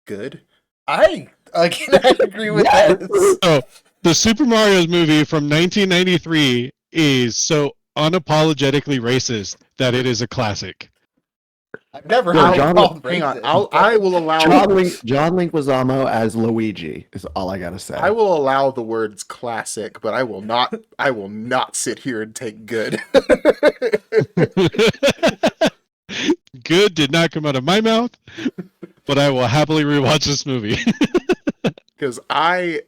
good? I agree with that. So, the Super Mario movie from 1993 is so unapologetically racist that it is a classic. I've never Yeah, heard it John- called Hang on. racist. I will allow. John Leguizamo as Luigi is all I gotta say. I will allow the words classic, but I will not. I will not sit here and take good. Good did not come out of my mouth, but I will happily rewatch this movie. Because I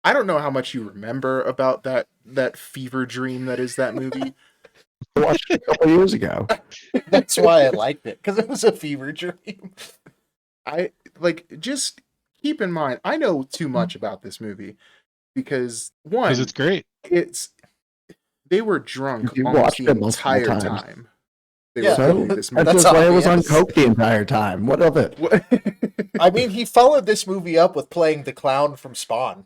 don't know how much you remember about that fever dream that is that movie. I watched it a couple years ago. That's why I liked it because it was a fever dream. I just keep in mind I know too much about this movie because one, Because it's great. they were drunk You almost watched the it multiple entire times. time. They Yeah. were So filming this that's movie. just why it was on obvious. coke the entire time. What of it? What- I mean, he followed this movie up with playing the clown from Spawn.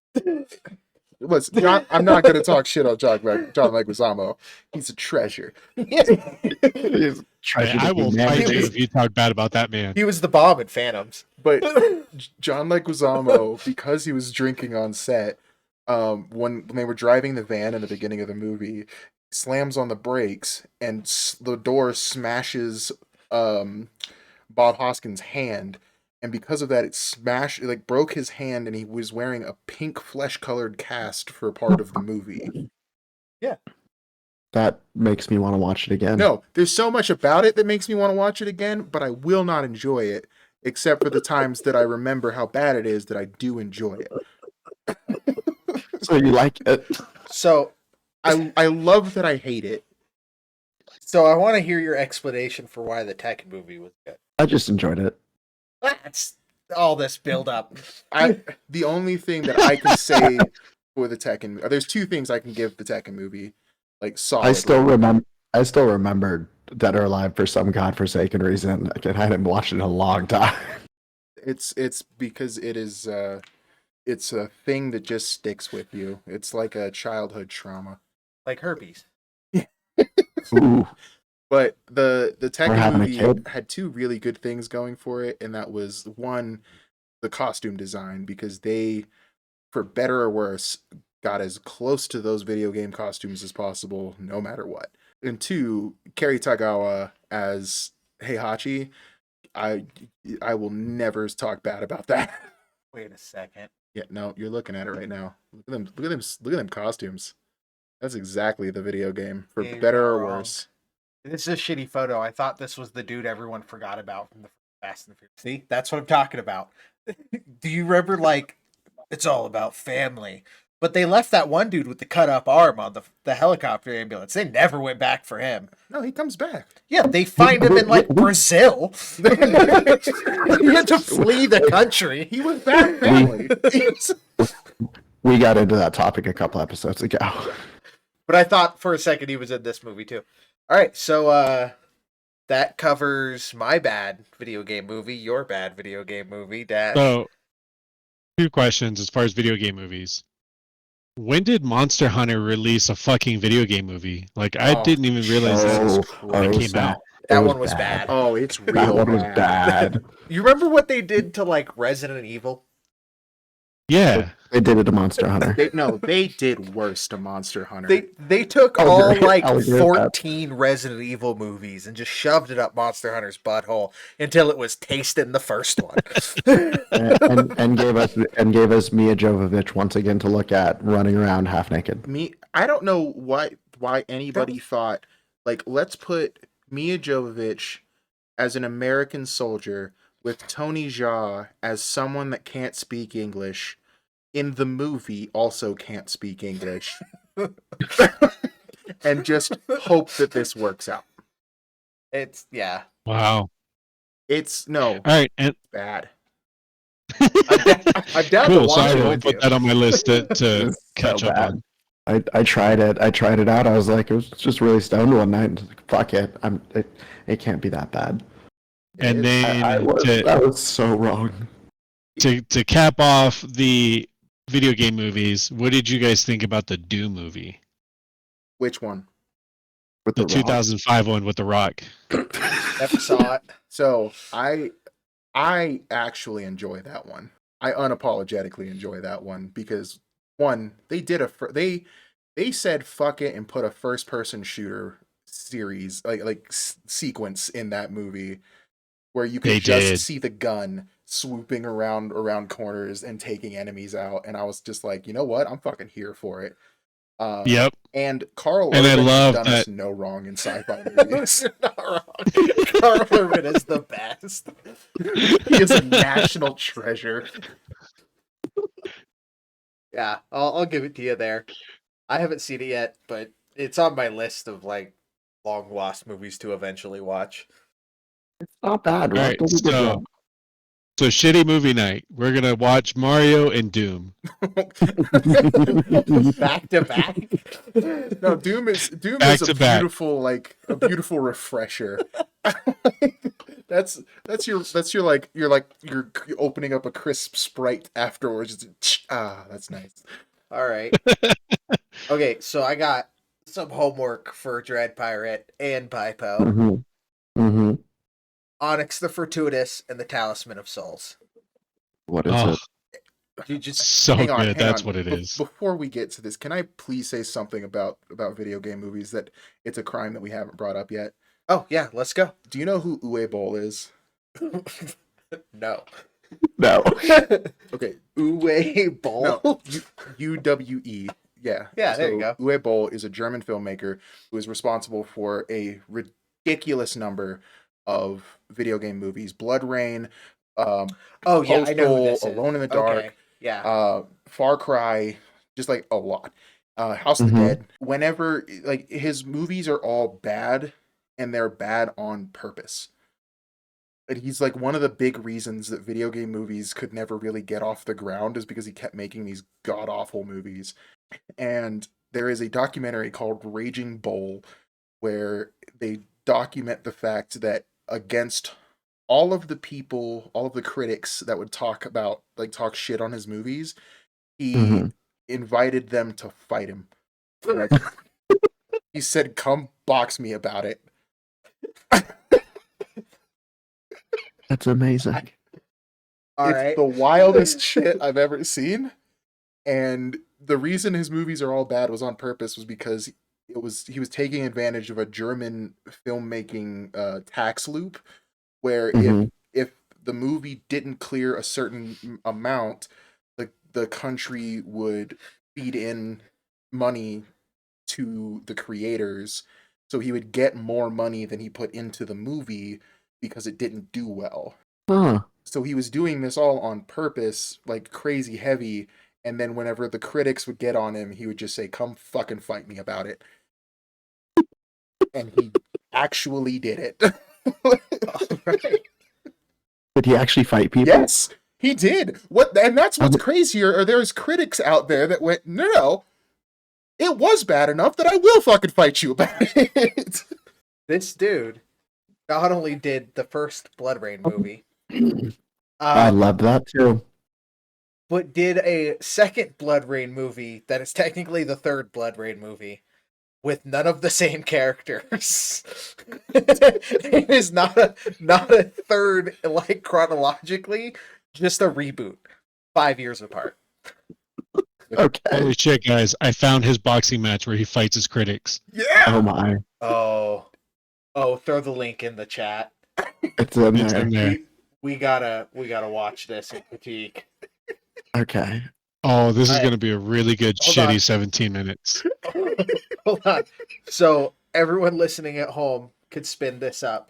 Listen, John, I'm not going to talk shit on John Leguizamo. He's a treasure. He's treasure I to be will fight managed. you if you talk bad about that man. He was the bomb in Phantoms. But John Leguizamo, because he was drinking on set, when they were driving the van in the beginning of the movie, slams on the brakes and the door smashes Bob Hoskins' hand, and because of that, it broke his hand, and he was wearing a pink flesh-colored cast for part of the movie. That makes me want to watch it again. No, there's so much about it that makes me want to watch it again, but I will not enjoy it, except for the times that I remember how bad it is that I do enjoy it. So you like it? So I love that I hate it. I want to hear your explanation for why the Tekken movie was good. I just enjoyed it. That's all this build up. The only thing that I can say for the Tekken, there's two things I can give the Tekken movie, solid. I still remember Dead or Alive for some godforsaken reason. I hadn't watched it in a long time. It's because it is it's a thing that just sticks with you. It's like a childhood trauma. Like herpes. Ooh, But the Or Tekken having a movie kid. had two really good things going for it, and that was one, the costume design, because they, for better or worse, got as close to those video game costumes as possible, no matter what. And two, Kerry Tagawa as Heihachi, I will never talk bad about that. Wait a second. Yeah, no, you're looking at it right now. Look at them costumes. That's exactly the video game, for Yeah, you're better not or wrong. worse. This is a shitty photo. I thought this was the dude everyone forgot about from the Fast and the Furious. See, that's what I'm talking about. Do you remember, it's all about family? But they left that one dude with the cut up arm on the helicopter ambulance. They never went back for him. No, he comes back. Yeah, they find him in Brazil. He had to flee the country. He was back family. we got into that topic a couple episodes ago. But I thought for a second he was in this movie too. All right, so that covers my bad video game movie, your bad video game movie, Dash. So, two questions as far as video game movies. When did Monster Hunter release a fucking video game movie? I Oh, didn't even realize that it came was out. That It one was bad. Oh, it's real That one was bad. bad. You remember what they did to Resident Evil? Yeah. They did it to Monster Hunter. They did worse to Monster Hunter. They took I'll all agree- like I'll agree with that. 14 Resident Evil movies and just shoved it up Monster Hunter's butthole until it was tasting the first one. and gave us Mia Jovovich once again to look at running around half naked. I don't know why anybody thought, like, let's put Mia Jovovich as an American soldier with Tony Jaa as someone that can't speak English in the movie also can't speak English. And just hope that this works out. It's Wow. It's no All right. And bad. I'm down to cool. So watch I it will with put you. that on my list to It's so catch up bad. on. I tried it. I tried it out. I was like, it was just really stoned one night. And like, fuck it. It can't be that bad. And then I was so wrong. to cap off the video game movies, what did you guys think about the Doom movie? Which one? With The Rock. 2005 one with The Rock. Never saw it. So I actually enjoy that one. I unapologetically enjoy that one because one, they did they said fuck it and put a first person shooter series sequence in that movie where you could They just did. see the gun swooping around corners and taking enemies out, and I was just like, you know what, I'm fucking here for it. Yep. And Carl And I Urban love has done us that- no wrong in sci-fi movies. You're not wrong. Carl Urban is the best. He is a national treasure. Yeah, I'll give it to you there. I haven't seen it yet, but it's on my list of like long lost movies to eventually watch. It's not bad. All Rock right. does a good So, job. so shitty movie night. We're going to watch Mario and Doom. Back to back. No, Doom is Back a to back. beautiful a beautiful refresher. that's your you're opening up a crisp Sprite afterwards. That's nice. All right. Okay, so I got some homework for DreadPirate and BiPoe. Mm-hmm. Mm-hmm. Onyx the Fortuitous and the Talisman of Souls. What is Oh, it? You just so Hang on, good. hang That's on. what it is. Before we get to this, can I please say something about video game movies that it's a crime that we haven't brought up yet? Oh yeah, let's go. Do you know who Uwe Boll is? No. No. Okay, Uwe Boll. no, UWE. Yeah. Yeah, there you go. Uwe Boll is a German filmmaker who is responsible for a ridiculous number of video game movies. Blood Rain, Oh yeah, I know who this is. Alone in the Dark, Okay, yeah. Far Cry, just like a lot. House of the Mhm. Dead. Whenever like his movies are all bad and they're bad on purpose. And he's like one of the big reasons that video game movies could never really get off the ground is because he kept making these god awful movies. And there is a documentary called Raging Bull where they document the fact that against all of the people, all of the critics that would talk shit on his movies, he Mhm. invited them to fight him. Like, he said, "Come box me about it." That's amazing. All It's right. the wildest shit I've ever seen. And the reason his movies are all bad was on purpose, was because he was taking advantage of a German filmmaking tax loop where Mhm. if the movie didn't clear a certain amount, the country would feed in money to the creators, so he would get more money than he put into the movie because it didn't do well. Huh. So he was doing this all on purpose, like crazy heavy, and then whenever the critics would get on him, he would just say, "Come fucking fight me about it." And he actually did it. Right. Did he actually fight people? Yes, he did. And that's what's crazier. Or there's critics out there that went, no, it was bad enough that I will fucking fight you about it. This dude not only did the first Blood Rain movie, I love that too. but did a second Blood Rain movie that is technically the third Blood Rain movie with none of the same characters. It is not a third like chronologically, just a reboot 5 years apart. Okay. Holy shit, guys! I found his boxing match where he fights his critics. Yeah. Oh my. Oh, throw the link in the chat. It's in It's there. in there. We gotta watch this and critique. Okay. Oh, this is Alright. going to be a really good, Hold shitty on. 17 minutes. Hold on. So everyone listening at home could spin this up.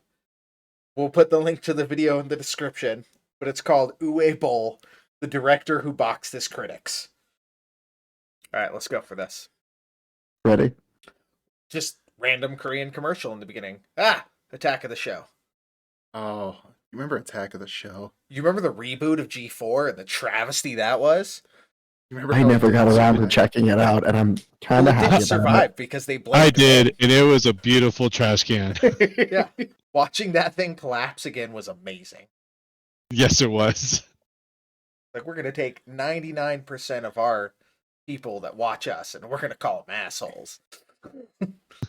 We'll put the link to the video in the description, but it's called Uwe Boll, the director who boxed his critics. All right, let's go for this. Ready? Just random Korean commercial in the beginning. Attack of the Show. Oh, you remember Attack of the Show? You remember the reboot of G4 and the travesty that was? You remember I how it never got didn't around to survive? checking it out, and I'm kind Well, of it happy didn't about survive because they blamed I did, and it was a beautiful trash can. it. Yeah. Watching that thing collapse again was amazing. Yes, it was. Like, we're going to take 99% of our people that watch us, and we're going to call them assholes.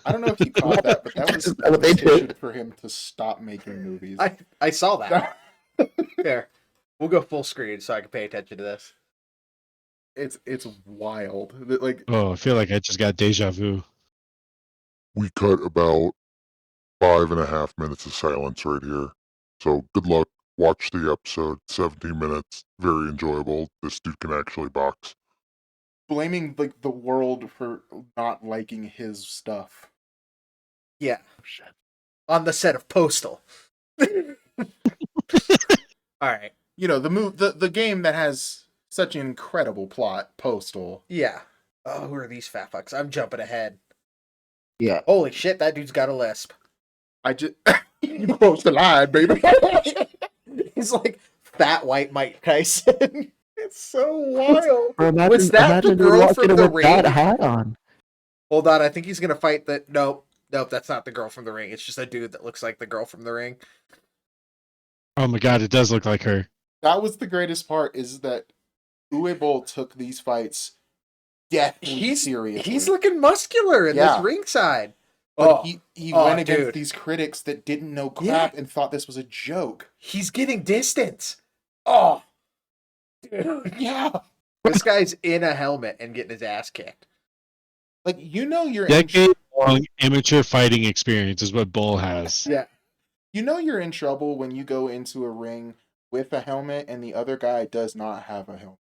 I don't know if you caught that, but that was Is that what they a petition did? for him to stop making movies. I saw that. There. We'll go full screen so I can pay attention to this. It's wild. Like, Oh, I feel like I just got deja vu. We cut about 5.5 minutes of silence right here. So good luck. Watch the episode. 17 minutes. Very enjoyable. This dude can actually box. blaming like the world for not liking his stuff. Yeah. On the set of Postal. All right. You know, the game that has such an incredible plot, Postal. Yeah. Oh, who are these fat fucks? I'm jumping ahead. Yeah. Holy shit, that dude's got a lisp. I just you crossed the line, baby. He's like fat white Mike Tyson. It's so wild. Or imagine, Was that imagine the dude girl walking from in the with that Ring? hat on. Hold on, I think he's gonna fight the. Nope, that's not the girl from the Ring. It's just a dude that looks like the girl from the Ring. Oh my god, it does look like her. That was the greatest part, is that Uwe Boll took these fights deathly seriously. He's looking muscular in Yeah. this ringside. But he Oh, went against dude. these critics that didn't know crap and thought this was a joke. He's getting distance. Oh, dude. Yeah. This guy's in a helmet and getting his ass kicked. Like, you know you're Decade-long amateur fighting experience is what Bull has. Yeah. you know you're in trouble when you go into a ring with a helmet and the other guy does not have a helmet.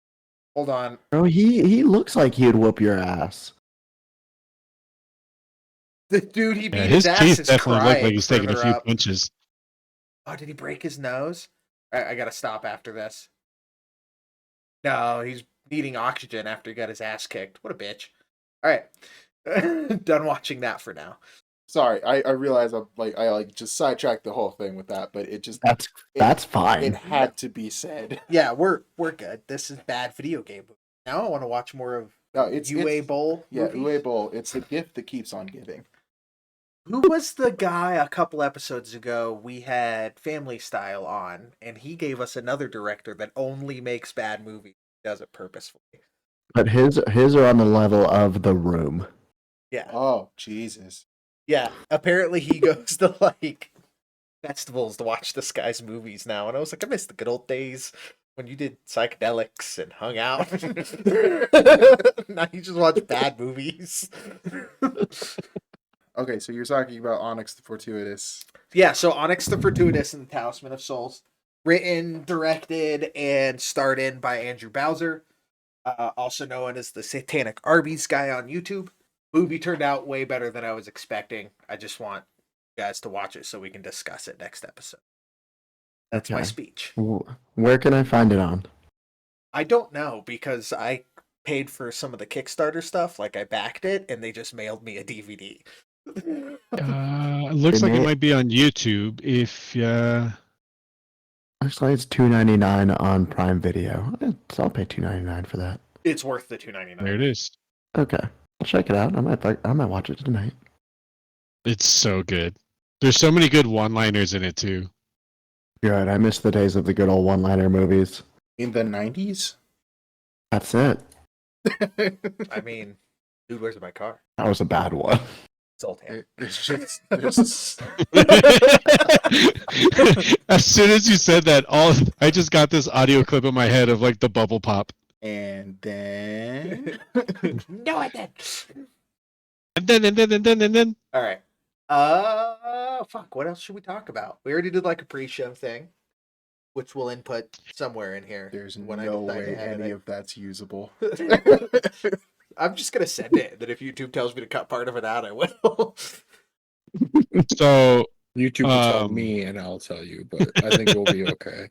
Hold on. Bro, he looks like he'd whoop your ass. The dude he beat Yeah, his his ass teeth is definitely crying look like he's taking a further few up. punches. Oh, did he break his nose? I gotta stop after this. No, he's needing oxygen after he got his ass kicked. What a bitch. All right. Done watching that for now. Sorry, I realize I just sidetracked the whole thing with that, but it just That's fine. it had to be said. Yeah, we're good. This is bad video game. Now I want to watch more of No, it's UA Bowl. Yeah, movies. Uwe Boll. It's a gift that keeps on giving. Who was the guy a couple episodes ago we had Family Style on, and he gave us another director that only makes bad movies. He does it purposefully. But his are on the level of The Room. Yeah. Oh, Jesus. Yeah. Apparently he goes to like festivals to watch this guy's movies now. And I was like, I miss the good old days when you did psychedelics and hung out. Now you just watch bad movies. Okay, so you're talking about Onyx the Fortuitous. Yeah, so Onyx the Fortuitous and the Talisman of Souls. Written, directed, and starred in by Andrew Bowser. Also known as the Satanic Arby's guy on YouTube. Movie turned out way better than I was expecting. I just want you guys to watch it so we can discuss it next episode. That's my Okay. speech. Where can I find it on? I don't know because I paid for some of the Kickstarter stuff. Like I backed it and they just mailed me a DVD. It looks like it Innate. might be on YouTube if Looks like it's $2.99 on Prime Video. So I'll pay $2.99 for that. It's worth the there $2.99. it is. Okay, I'll check it out. I might watch it tonight. It's so good. There's so many good one-liners in it too. Good. I miss the days of the good old one-liner movies. In the 90s? That's it. I mean, dude, where's my car? That was a bad one. It's old hand. There's As soon as you said that, I just got this audio clip in my head of like the bubble pop. And then No, I did. And then. All right. Fuck. What else should we talk about? We already did like a pre-show thing, which we'll input somewhere in here. there's when no I decide to way edit any it. of that's usable. I'm just gonna send it. That if YouTube tells me to cut part of it out, I will. So YouTube will tell me, and I'll tell you, but I think we'll be okay.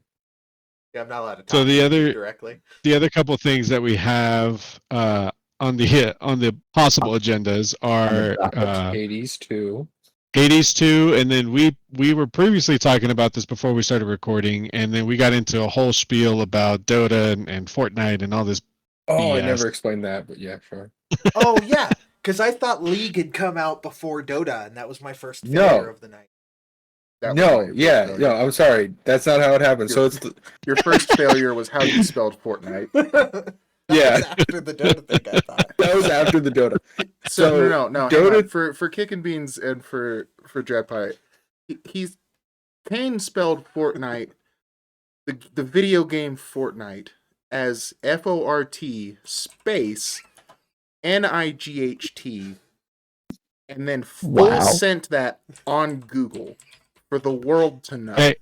Yeah, I'm not allowed to talk So the to other- you directly. the other couple of things that we have on the possible agendas are Hades 2. Hades 2, and then we were previously talking about this before we started recording, and then we got into a whole spiel about Dota and Fortnite and all this. Oh, I BS. never explained that, but yeah, sure. Oh yeah, because I thought League had come out before Dota, and that was my first No. failure of the night. That was No, not your yeah, first no, failure. I'm sorry. That's not how it happened. So it's Your first failure was how you spelled Fortnite. That Yeah. was after the Dota thing, I thought. that was after the Dota. So no. hang Dota on. For KickenBeans and for DreadPirate, he's Kain spelled Fortnite, the video game Fortnite, as FORT space NIGHT, and then full Wow. sent that on Google for the world to know. Hey,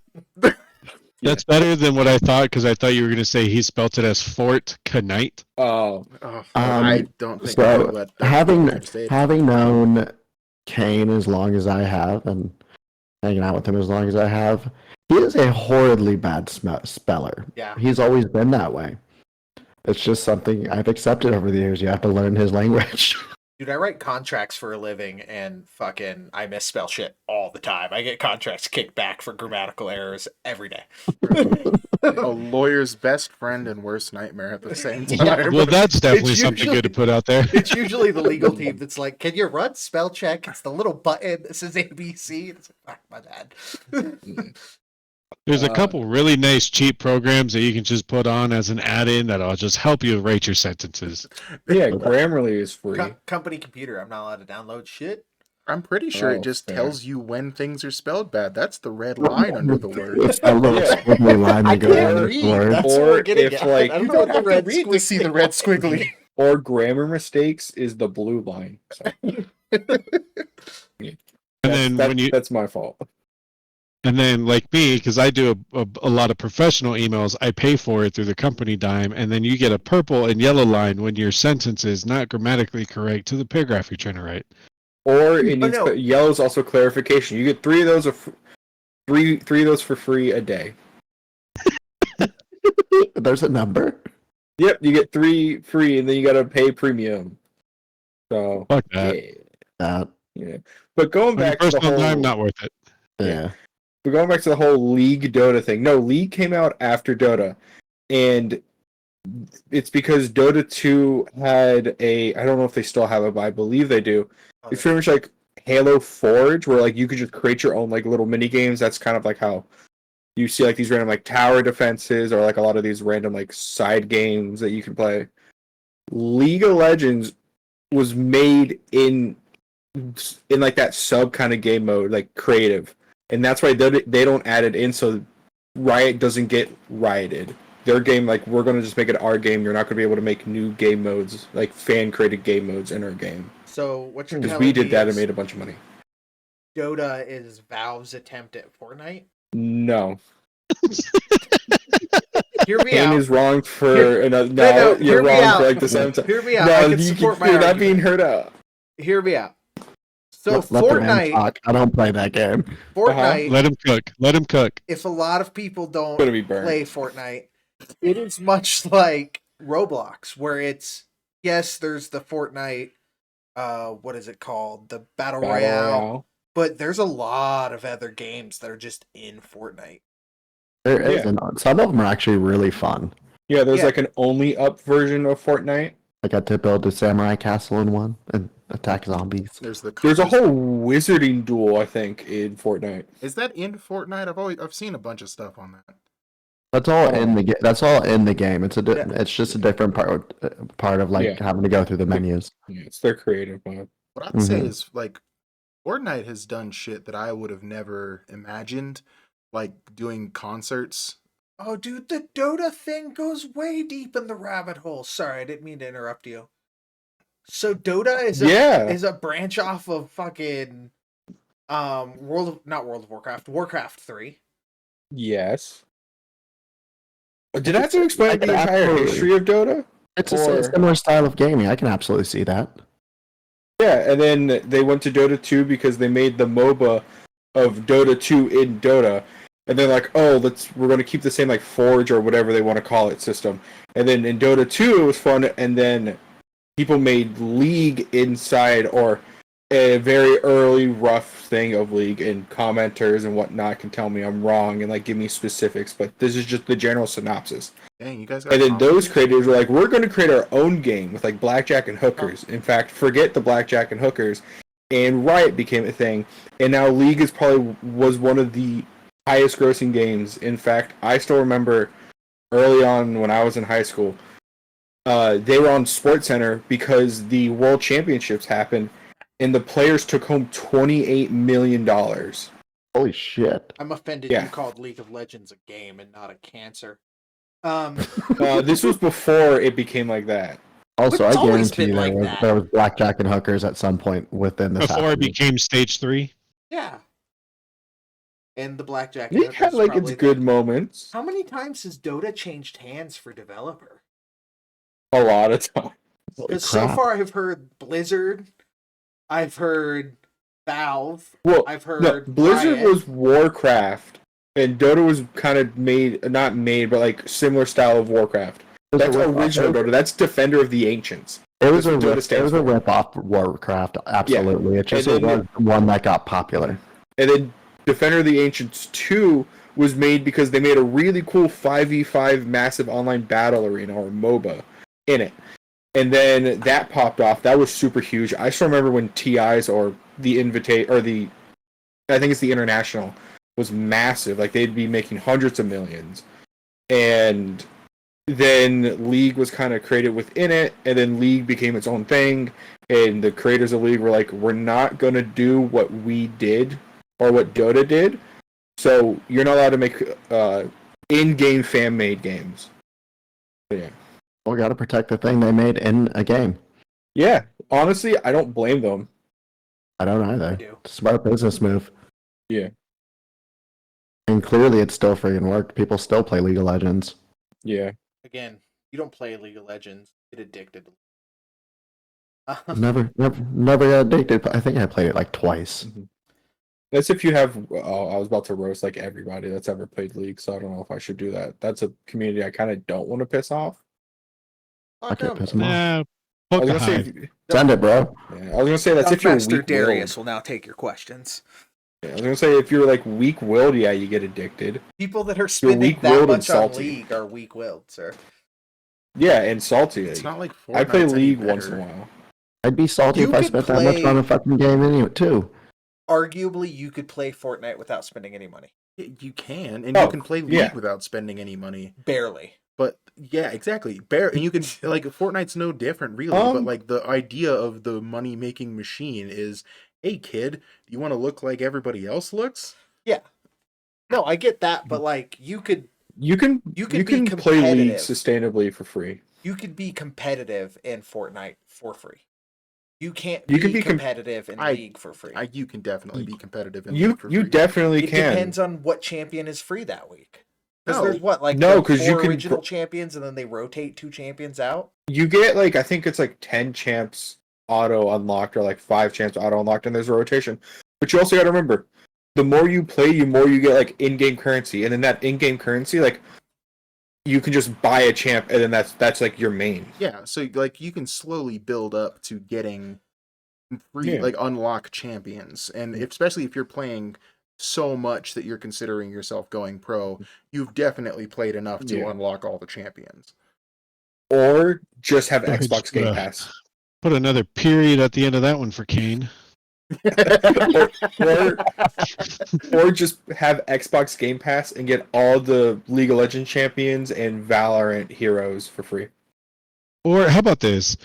that's better than what I thought, because I thought you were going to say he spelt it as Fort Knight. Oh, I don't think I So would let that having say it. known Kane as long as I have and hanging out with him as long as I have, he is a horridly bad speller. Yeah. He's always been that way. It's just something I've accepted over the years. You have to learn his language. Dude, I write contracts for a living, and fucking I misspell shit all the time. I get contracts kicked back for grammatical errors every day. A lawyer's best friend and worst nightmare at the same Yeah. time. Well, that's definitely It's something usually- good to put out there. It's usually the legal team that's like, "Can you run spell check?" It's the little button that says ABC. It's like, fuck, my bad. There's a couple really nice cheap programs that you can just put on as an add-in that'll just help you write your sentences. yeah, Grammarly is free. Company computer. I'm not allowed to download shit. I'm pretty sure Oh, it just fair. tells you when things are spelled bad. That's the red line under the word. It's a little Yeah. squiggly line I that goes can't under read. the word. That's what Or we're getting if, at. like, I don't You know don't what the have to red read to see the red squiggly. Or grammar mistakes is the blue line. So, And then when you that's my fault. And then, like me, because I do a lot of professional emails, I pay for it through the company dime, and then you get a purple and yellow line when your sentence is not grammatically correct to the paragraph you're trying to write. Or it needs no. yellow is also clarification. You get three of those three of those for free a day. There's a number. Yep, you get 3 free, and then you gotta pay premium. So Fuck that. yeah. But going On your back to the personal whole, dime, not worth it. Yeah. but going back to the whole League Dota thing. No, League came out after Dota, and it's because Dota 2 had I don't know if they still have it, but I believe they do. It's pretty much like Halo Forge, where like you could just create your own like little mini games. That's kind of like how you see like these random like tower defenses, or like a lot of these random like side games that you can play. League of Legends was made in like that sub kind of game mode, like creative, and that's why they don't add it in, so Riot doesn't get rioted. Their game, like, we're gonna just make it our game. You're not gonna be able to make new game modes, like fan created game modes in our game. So what you're Because telling we did me that and is made a bunch of money. Dota is Valve's attempt at Fortnite? No, Hear me Kane out. is wrong for Hear- another. No, No, hear you're me wrong out. for like the 7th time. Hear me out. No, I can you support my you're not argument. being heard out. Hear me out. So Let the man Fortnite, talk. I don't play that game. Fortnite. Let him cook. Let him cook. If a lot of people don't Gonna be burned. play Fortnite, it is much like Roblox, where it's yes, there's the Fortnite. What is it called? The Battle Royale. But there's a lot of other games that are just in Fortnite. There is, Yeah. and some of them are actually really fun. Yeah, there's Yeah. like an only up version of Fortnite. I got to build a samurai castle in one and attack zombies. There's There's a whole wizarding duel, I think, in Fortnite. Is that in Fortnite? I've seen a bunch of stuff on that. That's all in the That's all in the game. It's Yeah. it's just a different part of like Yeah. having to go through the menus. Yeah, it's their creative mode. What I'd say Mhm. is like Fortnite has done shit that I would have never imagined, like doing concerts Oh, dude, the Dota thing goes way deep in the rabbit hole. Sorry, I didn't mean to interrupt you. So Dota is a branch off of fucking not World of Warcraft, Warcraft 3. Yes. Did I have to explain I the can entire absolutely- history of Dota? It's a similar style of gaming. I can absolutely see that. Yeah, and then they went to Dota 2 because they made the MOBA of Dota 2 in Dota. And they're like, oh, we're going to keep the same like Forge or whatever they want to call it system. And then in Dota 2 it was fun, and then people made League inside, or a very early rough thing of League, and commenters and whatnot can tell me I'm wrong and like give me specifics, but this is just the general synopsis. Dang, you guys got And then those comments? creators were like, we're going to create our own game with like blackjack and hookers. In fact, forget the blackjack and hookers, and Riot became a thing. And now League was one of the highest grossing games. In fact, I still remember early on when I was in high school, they were on SportsCenter because the World Championships happened, and the players took home $28 million. Holy shit. I'm offended Yeah. you called League of Legends a game and not a cancer. This was before it became like that. Also, But it's I always guarantee been like there, that. there was blackjack and hookers at some point within this. Before it happening. became stage 3. Yeah. And the blackjack. League had like its good moments. How many times has Dota changed hands for developer? A lot of times. Holy Because so crap. far I've heard Blizzard, I've heard Valve, Well, I've heard no, Blizzard Riot. was Warcraft, and Dota was kind of not made, but like similar style of Warcraft. It was That's a rip-off. original Dota. That's Defender of the Ancients. It was That's a what Dota rip, it stands was a for. rip-off Warcraft, absolutely. It just And then- was one that got popular. And then Defender of the Ancients 2 was made because they made a really cool 5v5 massive online battle arena, or MOBA, in it. And then that popped off. That was super huge. I still remember when TI's or the I think it's the International, was massive. Like, they'd be making hundreds of millions. And then League was kind of created within it, and then League became its own thing, and the creators of League were like, we're not going to do what we did, or what Dota did, so you're not allowed to make in-game fan-made games. Yeah. We got to protect the thing they made in a game. Yeah, honestly, I don't blame them. I don't either. I do. Smart business move. Yeah. And clearly it still freaking worked. People still play League of Legends. Yeah. Again, you don't play League of Legends, get addicted. Never got addicted, but I think I played it like twice. That's if you have. Oh, I was about to roast like everybody that's ever played League, so I don't know if I should do that. That's a community I kind of don't want to piss off. I can't piss them off. Nah, I poke was a gonna say, hive. Send it, bro. yeah, I was gonna say that's if you're Master weak-willed. Darius will now take your questions. Yeah, I was gonna say if you're like weak-willed, yeah, you get addicted. People that are spending that weak-willed and much on salty. League are weak-willed, sir. Yeah, and salty. It's not like I play Fortnite's any League once in a better. while. I'd be salty You if I could spent that much play- on a fucking game anyway, too. Arguably, you could play Fortnite without spending any money. You can, and Oh, you can play League yeah. without spending any money. Barely. But yeah, exactly. And you can like Fortnite's no different, really. But like the idea of the money making machine is, hey kid, do you want to look like everybody else looks? No, I get that, but like you could You can You could be play League competitive. sustainably for free. be competitive in Fortnite for free. You can't You be can be competitive in I- League for free. You can definitely be competitive in You League for free. definitely It can. depends on what champion is free that week. Because No. there's what, like No, the 'cause you four can original pro- champions, and then they rotate 2 champions out. You get like I think it's like 10 champs auto unlocked, or like 5 champs auto unlocked, and there's a rotation. But you also got to remember, the more you play, the more you get like in-game currency, and then that in-game currency, like you can just buy a champ, and then that's like your main. Yeah, so like you can slowly build up to getting free, Yeah. like unlock champions, and especially if you're playing so much that you're considering yourself going pro, you've definitely played enough to Yeah. unlock all the champions. Or just have Or Xbox just, Game Pass. Put another period at the end of that one for Kane. or just have Xbox Game Pass and get all the League of Legends champions and Valorant heroes for free. Or how about this?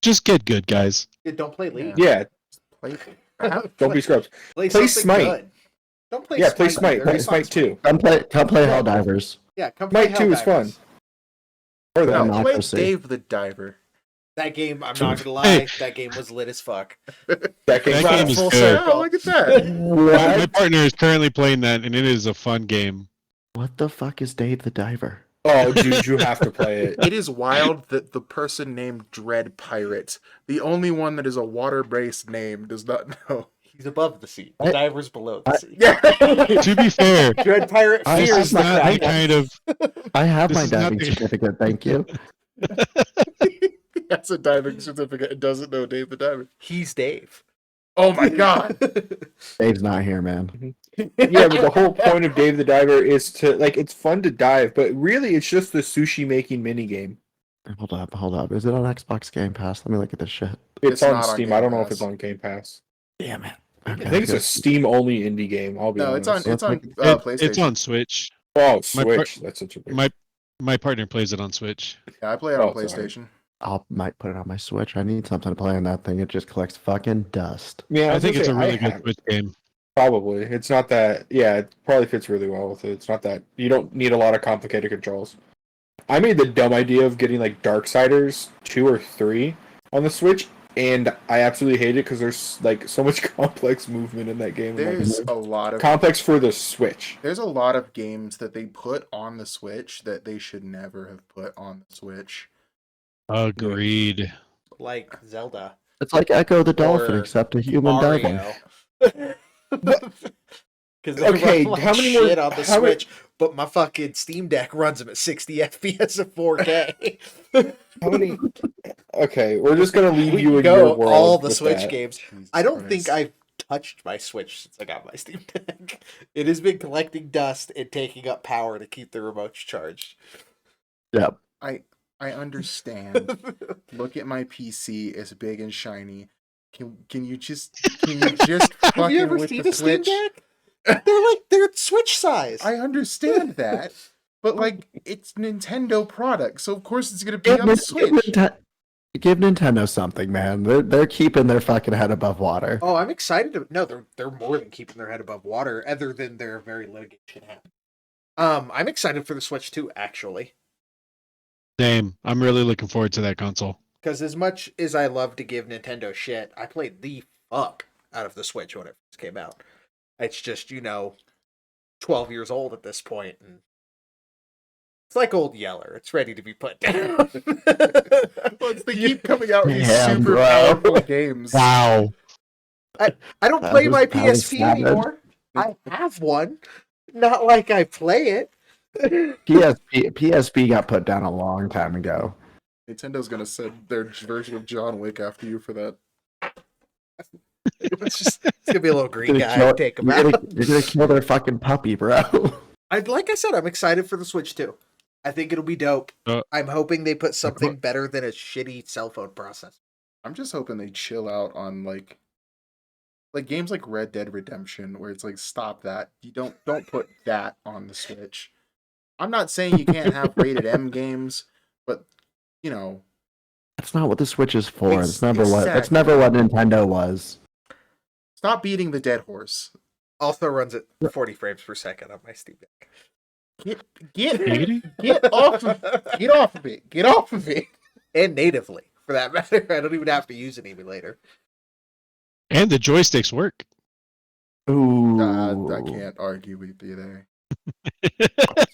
Just get good, guys. Yeah, don't play League. Yeah, Play- don't be scrubs. Play Play something Smite. good. Don't play Yeah, play Smite. Smite. Play Very Smite fun. too. Come play Helldivers. Yeah, come play Mike 2 is fun. Helldivers. Or No, that. play Democracy. Dave the Diver. That game, I'm not gonna lie, that game was lit as fuck. That That game. Brought game it is full good. Yeah, circle. look at that. My partner is currently playing that, and it is a fun game. What the fuck is Dave the Diver? Oh, dude, you have to play it. It is wild that the person named DreadPirate, the only one that is a water-based name, does not know. He's above the sea. The I- diver's below the I- sea. Yeah. To be fair, Dread Pirate I- this fears is the not the Kraken. kind of I have This my is not diving the- certificate, thank you. That's a diving certificate and doesn't know Dave the Diver. He's Dave. Oh my god. Dave's not here, man. Yeah, but the whole point of Dave the Diver is to like it's fun to dive, but really it's just the sushi making mini game. Hold up. Is it on Xbox Game Pass? Let me look at this shit. It's It's on not on Steam. Game I don't know if Pass. it's on Game Pass. Damn it. I think it's a Steam only indie game. I'll be No, honest. it's on PlayStation. it's on Switch. Oh, My Switch. That's such a big. My partner plays it on Switch. Yeah, I play it on Oh, sorry. PlayStation. Might put it on my Switch. I need something to play on that thing. It just collects fucking dust. Yeah, I was think gonna it's say, a really I good have- Switch game. Probably. It's not that. Yeah, it probably fits really well with it. It's not that you don't need a lot of complicated controls. I made the dumb idea of getting like Darksiders 2 or 3 on the Switch, and I absolutely hate it because there's like so much complex movement in that game. There's a lot of complex for the Switch. There's a lot of games that they put on the Switch that they should never have put on the Switch. Agreed. Like Zelda. It's like Echo the Dolphin, Or except a human diving. Mario. Because they Okay, run like how many shit more- on the how many- Switch, but my fucking Steam Deck runs them at 60 FPS at 4K. How many? Okay, we're just gonna leave We you can in your go world. all the with Switch that. games. Jesus I don't Christ. think I've touched my Switch since I got my Steam Deck. It has been collecting dust and taking up power to keep the remotes charged. Yep. I understand. Look at my PC, it's big and shiny. Can you just Have fucking you ever with seen the a Steam Switch? Deck? They're Switch size. I understand that, but like it's Nintendo product, so of course it's gonna be Give, on the Nin- give Switch. Ninte- give Nintendo something, man. They're keeping their fucking head above water. Oh, I'm excited to no, they're more than keeping their head above water, other than their very litigation happen. I'm excited for the Switch too, actually. Same. I'm really looking forward to that console. Because as much as I love to give Nintendo shit, I played the fuck out of the Switch when it first came out. It's just, 12 years old at this point, and it's like old Yeller. It's ready to be put down. Well, they keep coming out with these Damn, super bro. powerful games. Wow. I don't That play was- my that was PSP savage. anymore. I have one. Not like I play it. PSP got put down a long time ago. Nintendo's gonna send their version of John Wick after you for that. It's gonna be a little green You're guy. gonna Take him kill- out. you're gonna kill their fucking puppy, bro. Like I said, I'm excited for the Switch too. I think it'll be dope. I'm hoping they put something better than a shitty cell phone processor. I'm just hoping they chill out on like games like Red Dead Redemption, where it's like, stop that. You don't put that on the Switch. I'm not saying you can't have rated M games, but That's not what the Switch is for. Ex- It's never what. That's exactly. never what Nintendo was. stop beating the dead horse. Also runs at 40 frames per second on my Steam Deck. Get off of it. Get off of it. And natively, for that matter. I don't even have to use an emulator. And the joysticks work. Ooh. I can't argue with you there.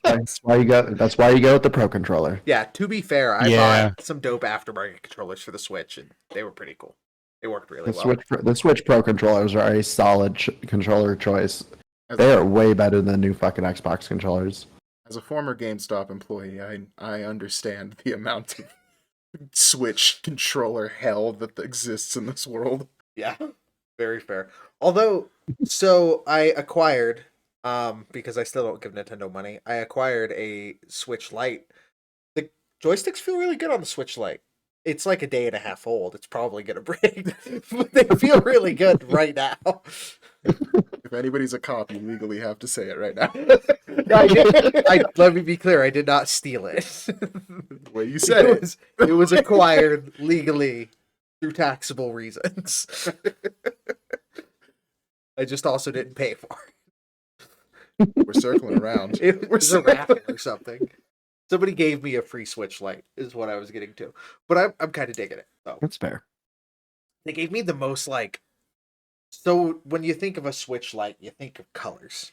That's why you go. That's why you go with the Pro controller. Yeah, to be fair, I Yeah. bought some dope aftermarket controllers for the Switch, and they were pretty cool. They worked really The well. Switch Pro controllers are a solid controller choice. As They a, are way better than the new fucking Xbox controllers. as a former GameStop employee, I understand the amount of Switch controller hell that exists in this world. Yeah, very fair. Although, so I acquired, because I still don't give Nintendo money, I acquired a Switch Lite. The joysticks feel really good on the Switch Lite. It's like a day and a half old. It's probably gonna break, but they feel really good right now. If anybody's a cop, you legally have to say it right now. Let me be clear. I did not steal it. The way you said it. It was acquired legally through taxable reasons. I just also didn't pay for it. We're circling around. It We're was a raffle or something. Somebody gave me a free Switch Lite, is what I was getting to. But I'm kind of digging it. So That's fair. they gave me the most like. So when you think of a Switch Lite, you think of colors.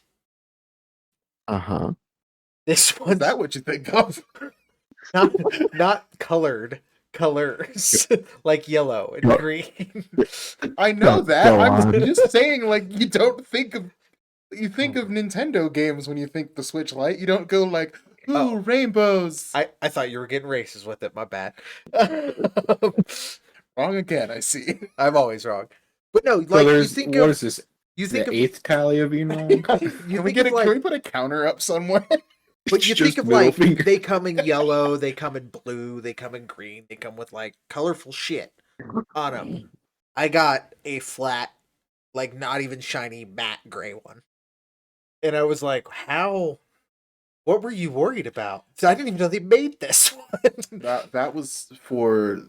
Uh-huh. This Is one's that what you think of? not colored colors like yellow and Go- green. I know Go that. I'm on. just saying, like, you don't think of. You think of Nintendo games when you think the Switch Lite. You don't go like, ooh, Oh. rainbows. I thought you were getting racist with it. My bad. Wrong again, I see. I'm always wrong. But no, So like you there's think what of is this? you think The of eighth tally of being wrong. you Can we think of like can we put a counter up somewhere? but you think Just of middle like finger. they come in yellow, they come in blue, they come in green, they come with like colorful shit on them. I got a flat, like not even shiny matte gray one, and I was like, how? What were you worried about? So I didn't even know they made this one. That was for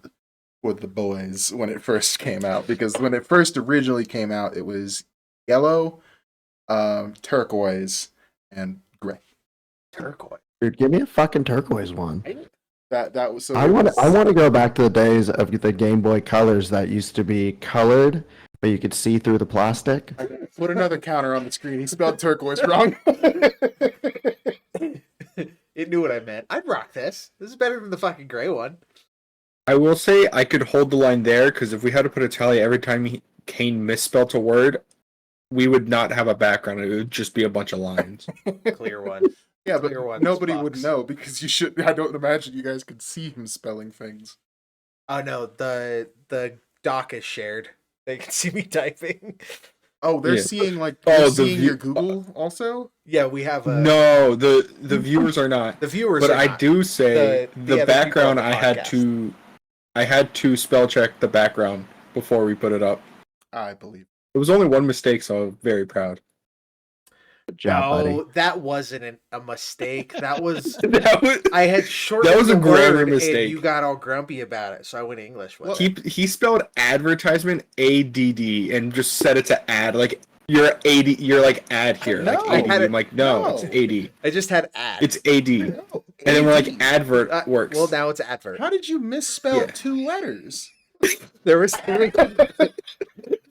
the boys when it first came out, because when it first originally came out, it was yellow, turquoise, and gray. Turquoise. Dude, give me a fucking turquoise one. That was so. I want to go back to the days of the Game Boy Colors that used to be colored, but you could see through the plastic. Put another counter on the screen. He spelled turquoise wrong. It knew what I meant. I'd rock this. This is better than the fucking gray one. I will say I could hold the line there because if we had to put a tally every time Kane misspelt a word, we would not have a background. It would just be a bunch of lines. Clear one. Yeah, but Clear one, nobody this would box. know because you should. I don't imagine you guys could see him spelling things. Oh no, the doc is shared. They can see me typing. Oh, they're Yeah. seeing like Oh, they're the seeing your view- Google also. Yeah, we have a No, the viewers are not. the viewers. But are I not. do say The the other people on background the I had podcast. to spell check the background before we put it up. I believe. It was only one mistake, so I'm very proud. Good job, buddy. No, that wasn't a mistake. That was That was, I had shortened That was a the grammar word, mistake. and you got all grumpy about it, so I went English with it. he spelled advertisement ADD and just set it to ad. Like you're AD, you're like ad here, No, like AD. I had I'm like, no, no. it's AD. I just had ad. It's AD. No, And then we're like AD. advert works. Well, now it's advert. How did you misspell Yeah. 2 letters? There was 3.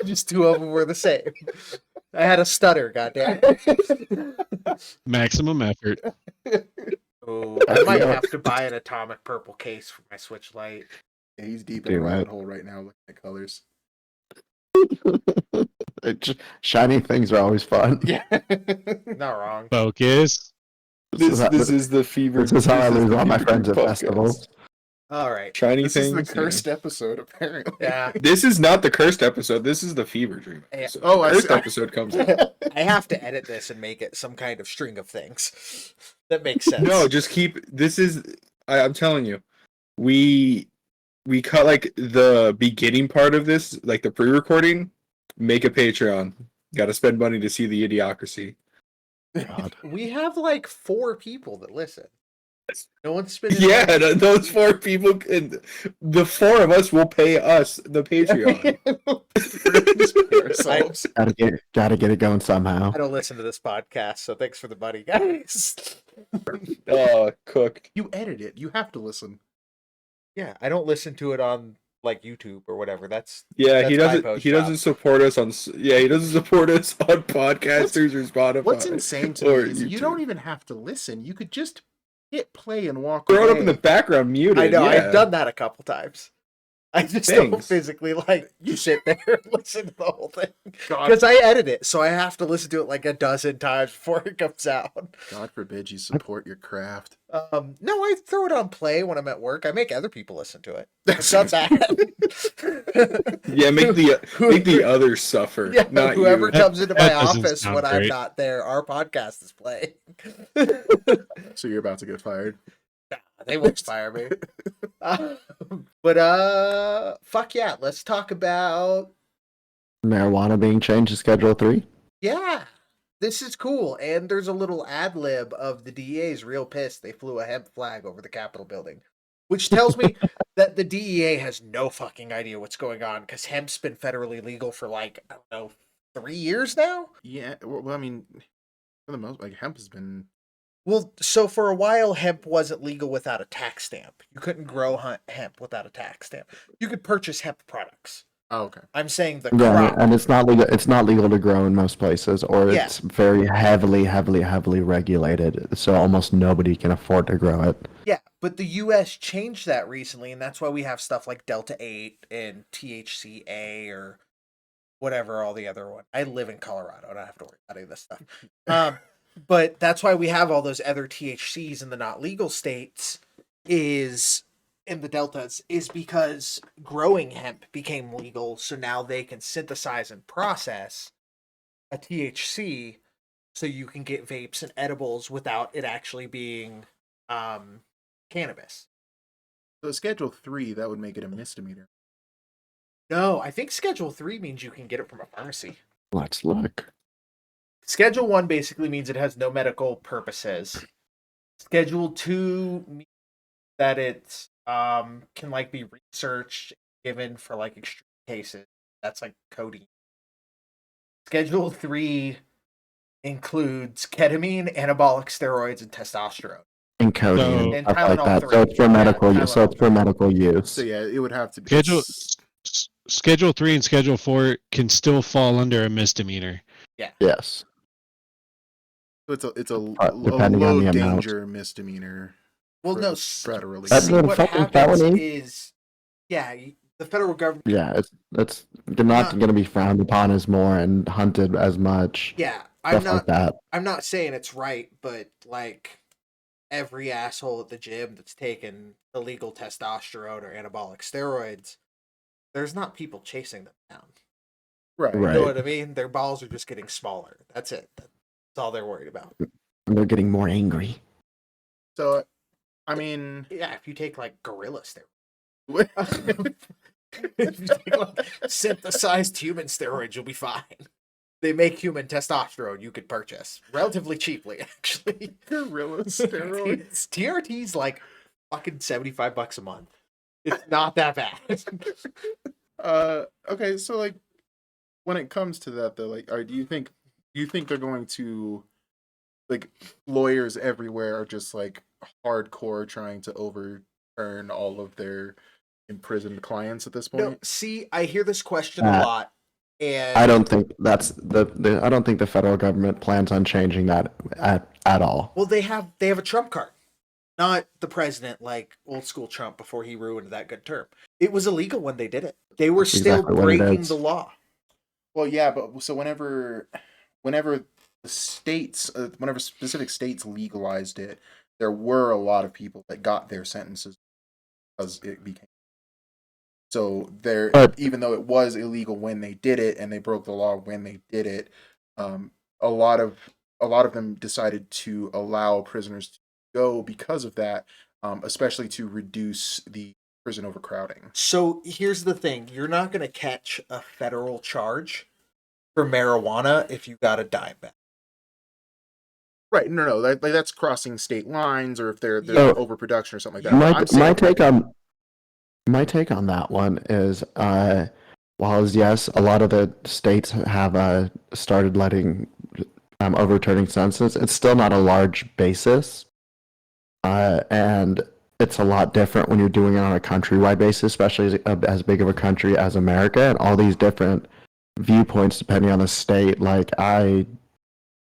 Just 2 of them were the same. I had a stutter, goddamn. Maximum effort. Oh, I might have to buy an atomic purple case for my Switch Lite. Yeah, he's deep in Do a rabbit it. hole right now looking at colors. Shiny things are always fun. Yeah. Not wrong. Focus. This is the fever. This is how I this lose all my fever friends at podcast. festivals. All right. Shiny This things. is the yeah. cursed episode, apparently. Yeah. This is not the cursed episode. This is the fever dream. Yeah. episode. Oh, I the cursed see. episode comes out. I have to edit this and make it some kind of string of things. That makes sense. No, just keep. This is. I'm telling you, we cut like the beginning part of this, like the pre-recording. Make a Patreon. Got to spend money to see the idiocracy. God. We have like 4 people that listen. No one's spending Yeah, money. those 4 people. Can, the 4 of us will pay us the Patreon. Just pay ourselves. Gotta get it going somehow. I don't listen to this podcast, so thanks for the money, guys. Oh, cooked. You edit it. You have to listen. Yeah, I don't listen to it on like YouTube or whatever. That's Yeah, he That's doesn't. BiPoe's He job. doesn't support us on. Yeah, he doesn't support us on podcasters or Spotify. What's insane to or me is you don't YouTube. even have to listen. You could just hit play and walk Throw away. it up in the background, muted. I know yeah. I've done that a couple times. I just don't Thanks. physically like you sit there and listen to the whole thing God, because I edit it, so I have to listen to it like a dozen times before it comes out. God forbid you support your craft. No, I throw it on play when I'm at work. I make other people listen to it. It's not bad. Yeah, make the others suffer. Yeah, not whoever you. comes into my That doesn't office sound when I'm great. not there, our podcast is playing. So you're about to get fired. They won't fire me. Fuck yeah, let's talk about Marijuana being changed to Schedule 3? yeah. This is cool, and there's a little ad lib of the DEA's real pissed they flew a hemp flag over the Capitol building, which tells me that the DEA has no fucking idea what's going on because hemp's been federally legal for like I don't know 3 years now. Yeah, well, I mean, For the most, like hemp has been. Well, so for a while, hemp wasn't legal without a tax stamp. You couldn't grow hemp without a tax stamp. You could purchase hemp products. Oh, okay. I'm saying the Yeah, crop. and it's not legal. It's not legal to grow in most places, or Yeah. it's very heavily regulated. So almost nobody can afford to grow it. Yeah, but the U.S. changed that recently, and that's why we have stuff like Delta 8 and THCA or whatever all the other one. I live in Colorado, and I don't have to worry about any of this stuff. But that's why we have all those other THCs in the not legal states is in the deltas is because growing hemp became legal, so now they can synthesize and process a THC so you can get vapes and edibles without it actually being cannabis. So Schedule 3, that would make it a misdemeanor. No, I think Schedule 3 means you can get it from a pharmacy. Let's look. Schedule 1 basically means it has no medical purposes. Schedule 2 means that it can like be researched, given for like extreme cases. That's like codeine. Schedule 3 includes ketamine, anabolic steroids, and testosterone. And codeine, And stuff like Tylenol that. 3. So it's for medical. Yeah, So it's for medical use. So yeah, it would have to be. Schedule 3 and Schedule 4 can still fall under a misdemeanor. Yes. It's a Depending on low the amount. danger misdemeanor. Well, no, federally. That's see, a what fucking happens felony. is, yeah, the federal government. Yeah, it's not going to be frowned upon as more and hunted as much. Yeah, Stuff like that. I'm not saying it's right, but like every asshole at the gym that's taken illegal testosterone or anabolic steroids, there's not people chasing them down. Right. You Right. know what I mean? Their balls are just getting smaller. That's it. That's all they're worried about. And they're getting more angry. So, I mean, Yeah, if you take like gorilla steroids. what- If you take like synthesized human steroids, you'll be fine. They make human testosterone you could purchase relatively cheaply, actually. gorilla steroids. TRT's like fucking $75 a month. It's not that bad. Okay, so like when it comes to that though, like do you think they're going to, like, lawyers everywhere are just like hardcore trying to overturn all of their imprisoned clients at this point? No, see, I hear this question a Uh, lot, and I don't think that's I don't think the federal government plans on changing that at all. well, they have a trump card, not the president like old school Trump before he ruined that good term. It was illegal when they did it. They were That's still exactly what it breaking is. the law. Well, yeah, but so whenever the states, whenever specific states legalized it, there were a lot of people that got their sentences because it became. So there, But- even though it was illegal when they did it, and they broke the law when they did it, a lot of them decided to allow prisoners to go because of that, especially to reduce the prison overcrowding. So here's the thing: you're not going to catch a federal charge for marijuana if you got a dime bag. Right? No, that's crossing state lines, or if they're So, overproduction or something like that. I'm saying, My take on that one is, while yes, a lot of the states have started letting overturning sentences, it's still not a large basis, and it's a lot different when you're doing it on a countrywide basis, especially as big of a country as America, and all these different viewpoints depending on the state. Like, I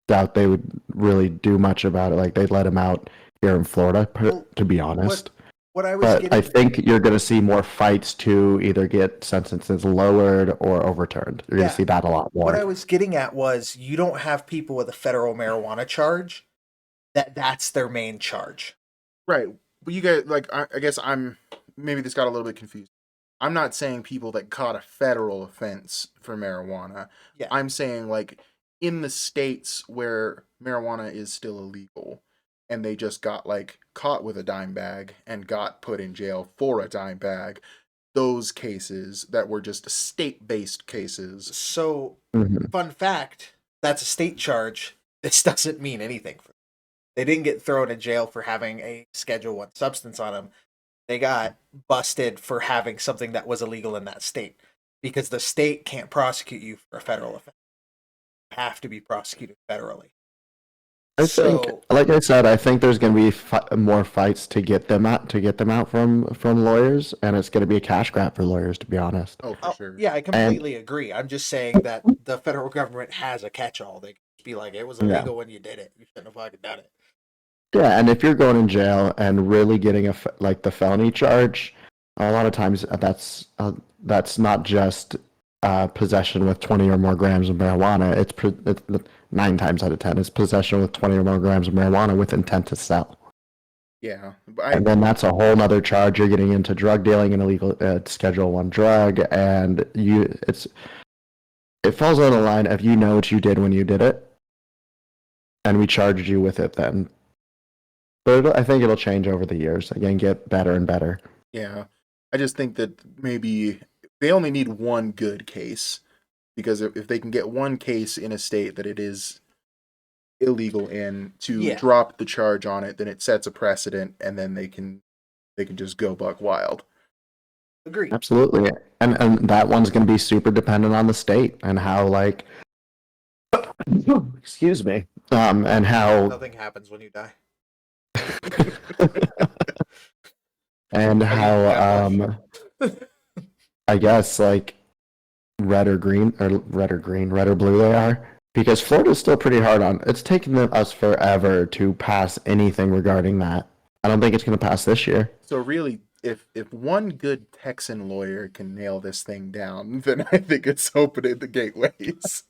doubt they would really do much about it. Like, they'd let him out here in Florida, Well, to be honest. What I was But getting, I think you're going to see more fights to either get sentences lowered or overturned. You're going Yeah. to see that a lot more. what I was getting at was you don't have people with a federal marijuana charge that's their main charge. right. But you guys, like, I guess maybe this got a little bit confused. I'm not saying people that caught a federal offense for marijuana. Yeah. I'm saying, like, in the states where marijuana is still illegal, and they just got, like, caught with a dime bag and got put in jail for a dime bag, those cases that were just state-based cases. So, Mhm. fun fact, that's a state charge. This doesn't mean anything for them. They didn't get thrown in jail for having a Schedule 1 substance on them. They got busted for having something that was illegal in that state because the state can't prosecute you for a federal offense. You have to be prosecuted federally. I think, So like I said, I think there's going to be more fights to get them out from lawyers, and it's going to be a cash grab for lawyers, to be honest. Oh, for sure. yeah, I completely agree. I'm just saying that the federal government has a catch-all. They can be like, it was Yeah. illegal when you did it. You shouldn't have fucking done it. Yeah, and if you're going in jail and really getting like the felony charge, a lot of times that's not just possession with 20 or more grams of marijuana. It's 9 times out of 10 it's possession with 20 or more grams of marijuana with intent to sell. Yeah, but And then that's a whole nother charge. You're getting into drug dealing and illegal Schedule 1 drug, and it falls on the line of you know what you did when you did it, and we charged you with it then. But I think it'll change over the years. Again, get better and better. yeah, I just think that maybe they only need one good case, because if they can get one case in a state that it is illegal in to Yeah. drop the charge on it, then it sets a precedent, and then they can just go buck wild. Agreed. Absolutely. And that one's going to be super dependent on the state and how, like, excuse me, and how, Nothing happens when you die. and how, I guess, like, red or blue they are. Because Florida's still pretty hard on. It's taken us forever to pass anything regarding that. I don't think it's going to pass this year. So really, if one good Texan lawyer can nail this thing down, then I think it's opening the gateways.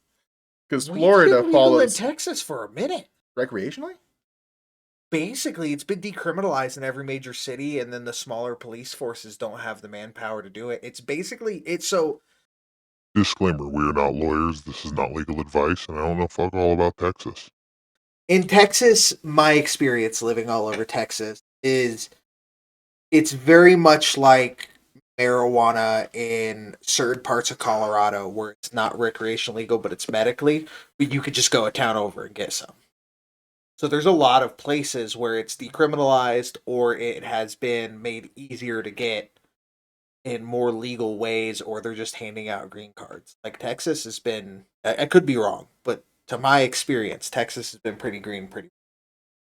Because Florida legal in follows Texas for a minute. recreationally. Basically, it's been decriminalized in every major city, and then the smaller police forces don't have the manpower to do it. It's so. Disclaimer, we are not lawyers, this is not legal advice, and I don't know fuck all about Texas. In Texas, my experience living all over Texas is it's very much like marijuana in certain parts of Colorado where it's not recreationally legal, but it's medically, but you could just go a town over and get some. So there's a lot of places where it's decriminalized or it has been made easier to get in more legal ways, or they're just handing out green cards. Like Texas has been, I could be wrong, but to my experience, Texas has been pretty green,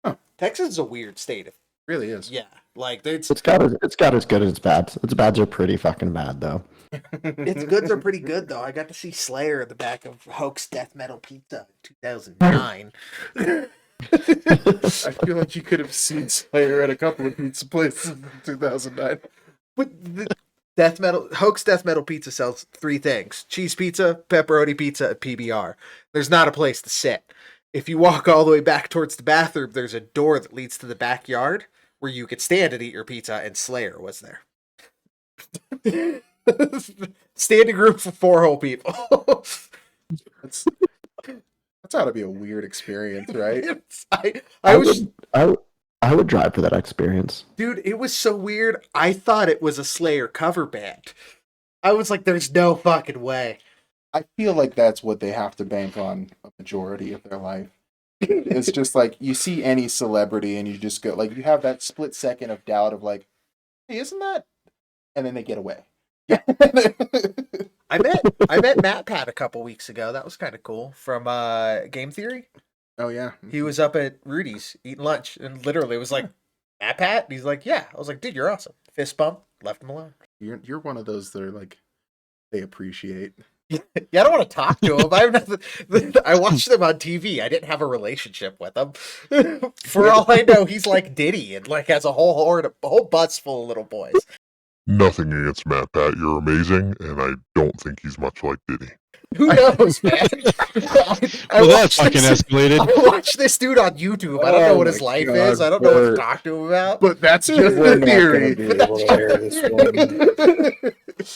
Huh. Texas is a weird state. Really is. Yeah, like it's It's got its good and its bad. Its bads are pretty fucking bad, though. its goods are pretty good though. I got to see Slayer in the back of Hoax Death Metal Pizza in 2009. I feel like you could have seen Slayer at a couple of pizza places in 2009. But the Hoax Death Metal Pizza sells 3 things: cheese pizza, pepperoni pizza, and PBR. There's not a place to sit. If you walk all the way back towards the bathroom, there's a door that leads to the backyard where you could stand and eat your pizza, and Slayer was there. Standing room for 4 whole people. That's ought to be a weird experience, right? I would drive for that experience. Dude, it was so weird. I thought it was a Slayer cover band. I was like, there's no fucking way. I feel like that's what they have to bank on a majority of their life. It's just like you see any celebrity and you just go, like, you have that split second of doubt of like, hey, isn't that? And then they get away. I met Matt Pat a couple weeks ago. That was kind of cool. From Game Theory. Oh yeah. He was up at Rudy's eating lunch, and literally it was like, Matt Pat? And he's like, yeah. I was like, dude, you're awesome. Fist bump, left him alone. You're one of those that are like, they appreciate. Yeah, I don't want to talk to him. I have nothing. I watched him on TV. I didn't have a relationship with him. For all I know, he's like Diddy and like has a whole bus full of little boys. Nothing against Matt Pat, you're amazing, and I don't think he's much like Diddy. Who knows, man? I Well, that watched fucking this- escalated. I watched this dude on YouTube. I don't know Oh what his my life God, is. I don't know what to Bert. talk to him about. But that's just We're the not theory. going to be able to air this one.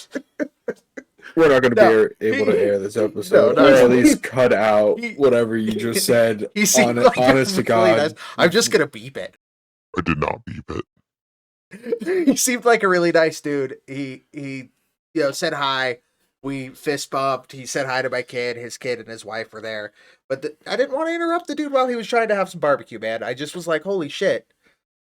We're not going to No, be able to air this episode, no, or no. at least cut out He- whatever you just said. He seemed like a honest to really God, nice- I'm just gonna beep it. I did not beep it. He seemed like a really nice dude. He said hi. We fist bumped. He said hi to my kid. His kid and his wife were there. But I didn't want to interrupt the dude while he was trying to have some barbecue, man. I just was like, holy shit.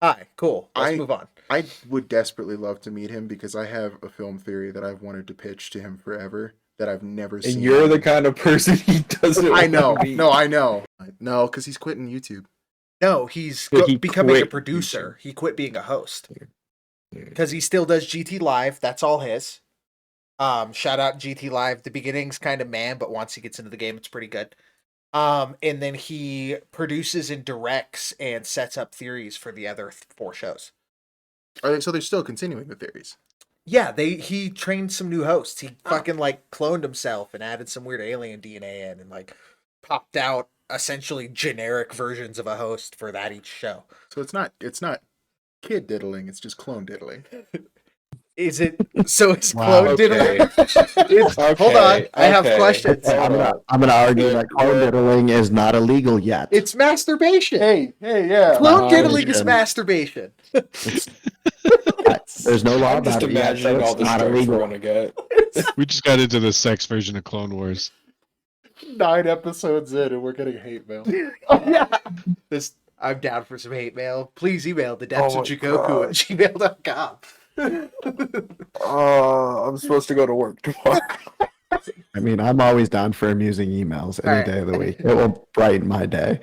Hi, cool. Let's move on. I would desperately love to meet him because I have a film theory that I've wanted to pitch to him forever that I've never seen. and you're the kind of person he doesn't. I know. wanna be. No, I know. No, because he's quitting YouTube. No, he's But he becoming a quit producer. He quit being a host Yeah. because he still does GT Live. That's all his. Shout out GT Live. The beginning's kind of man, but once he gets into the game, it's pretty good. And then he produces and directs and sets up theories for the other 4 shows. So they're still continuing the theories. Yeah, he trained some new hosts. He fucking like cloned himself and added some weird alien DNA in and like popped out essentially generic versions of a host for that each show. So it's not kid diddling, it's just clone diddling. Is it so it's Wow. clone Okay. diddling? Hold on, I have questions. I'm gonna argue that clone diddling is not illegal yet. It's masturbation. Hey, yeah. Clone diddling is Masturbation. masturbation. There's no law I'm just about it yet, so imagining all it's the not strokes we're illegal. gonna get. We just got into the sex version of Clone Wars. 9 episodes in and we're getting hate mail. Yeah. I'm down for some hate mail. Please email the Depths of Jigoku at gmail.com. I'm supposed to go to work tomorrow. I mean, I'm always down for amusing emails any Alright. day of the week. It will brighten my day.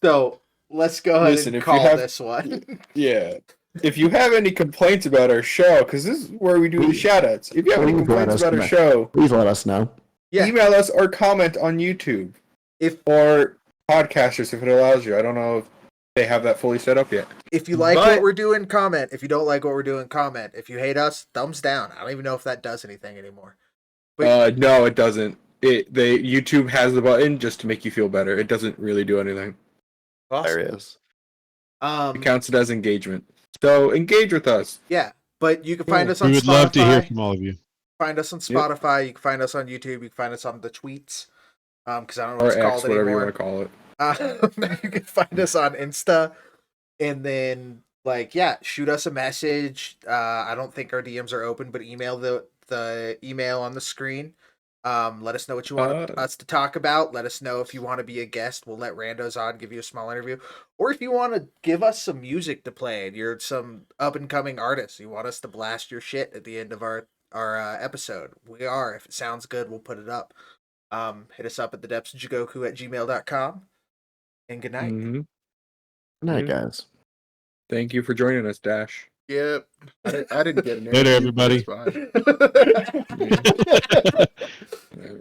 So let's go ahead Listen, and if you call have- this one. Yeah. If you have any complaints about our show, because this is where we do the shoutouts. If you have any Please let complaints us about our know. show, Please let us know. Yeah. email us or comment on YouTube. Or podcasters if it allows you. I don't know if they have that fully set up yet. If you like But- what we're doing, comment. If you don't like what we're doing, comment. If you hate us, thumbs down. I don't even know if that does anything anymore. No, it doesn't. YouTube has the button just to make you feel better. It doesn't really do anything. Awesome. There he is. It counts it as engagement. So engage with us. Yeah, but you can find us on We would Spotify. love to hear from all of you. Find us on Yep. Spotify. You can find us on YouTube. You can find us on the tweets. Because I don't know Or what it's X, called whatever you anymore. want to call it. You can find us on Insta, and then shoot us a message. I don't think our DMs are open, but email the email on the screen. Let us know what you want us to talk about. Let us know if you want to be a guest. We'll let randos on, give you a small interview, or if you want to give us some music to play and you're some up and coming artist, you want us to blast your shit at the end of our episode. We are. If it sounds good, we'll put it up. Hit us up at the Depths of Jigoku at gmail.com. And good night. Mm-hmm. Good night, Yeah. guys. Thank you for joining us, Dash. Yep. I didn't get an Later, interview, but everybody. it's fine. Yeah.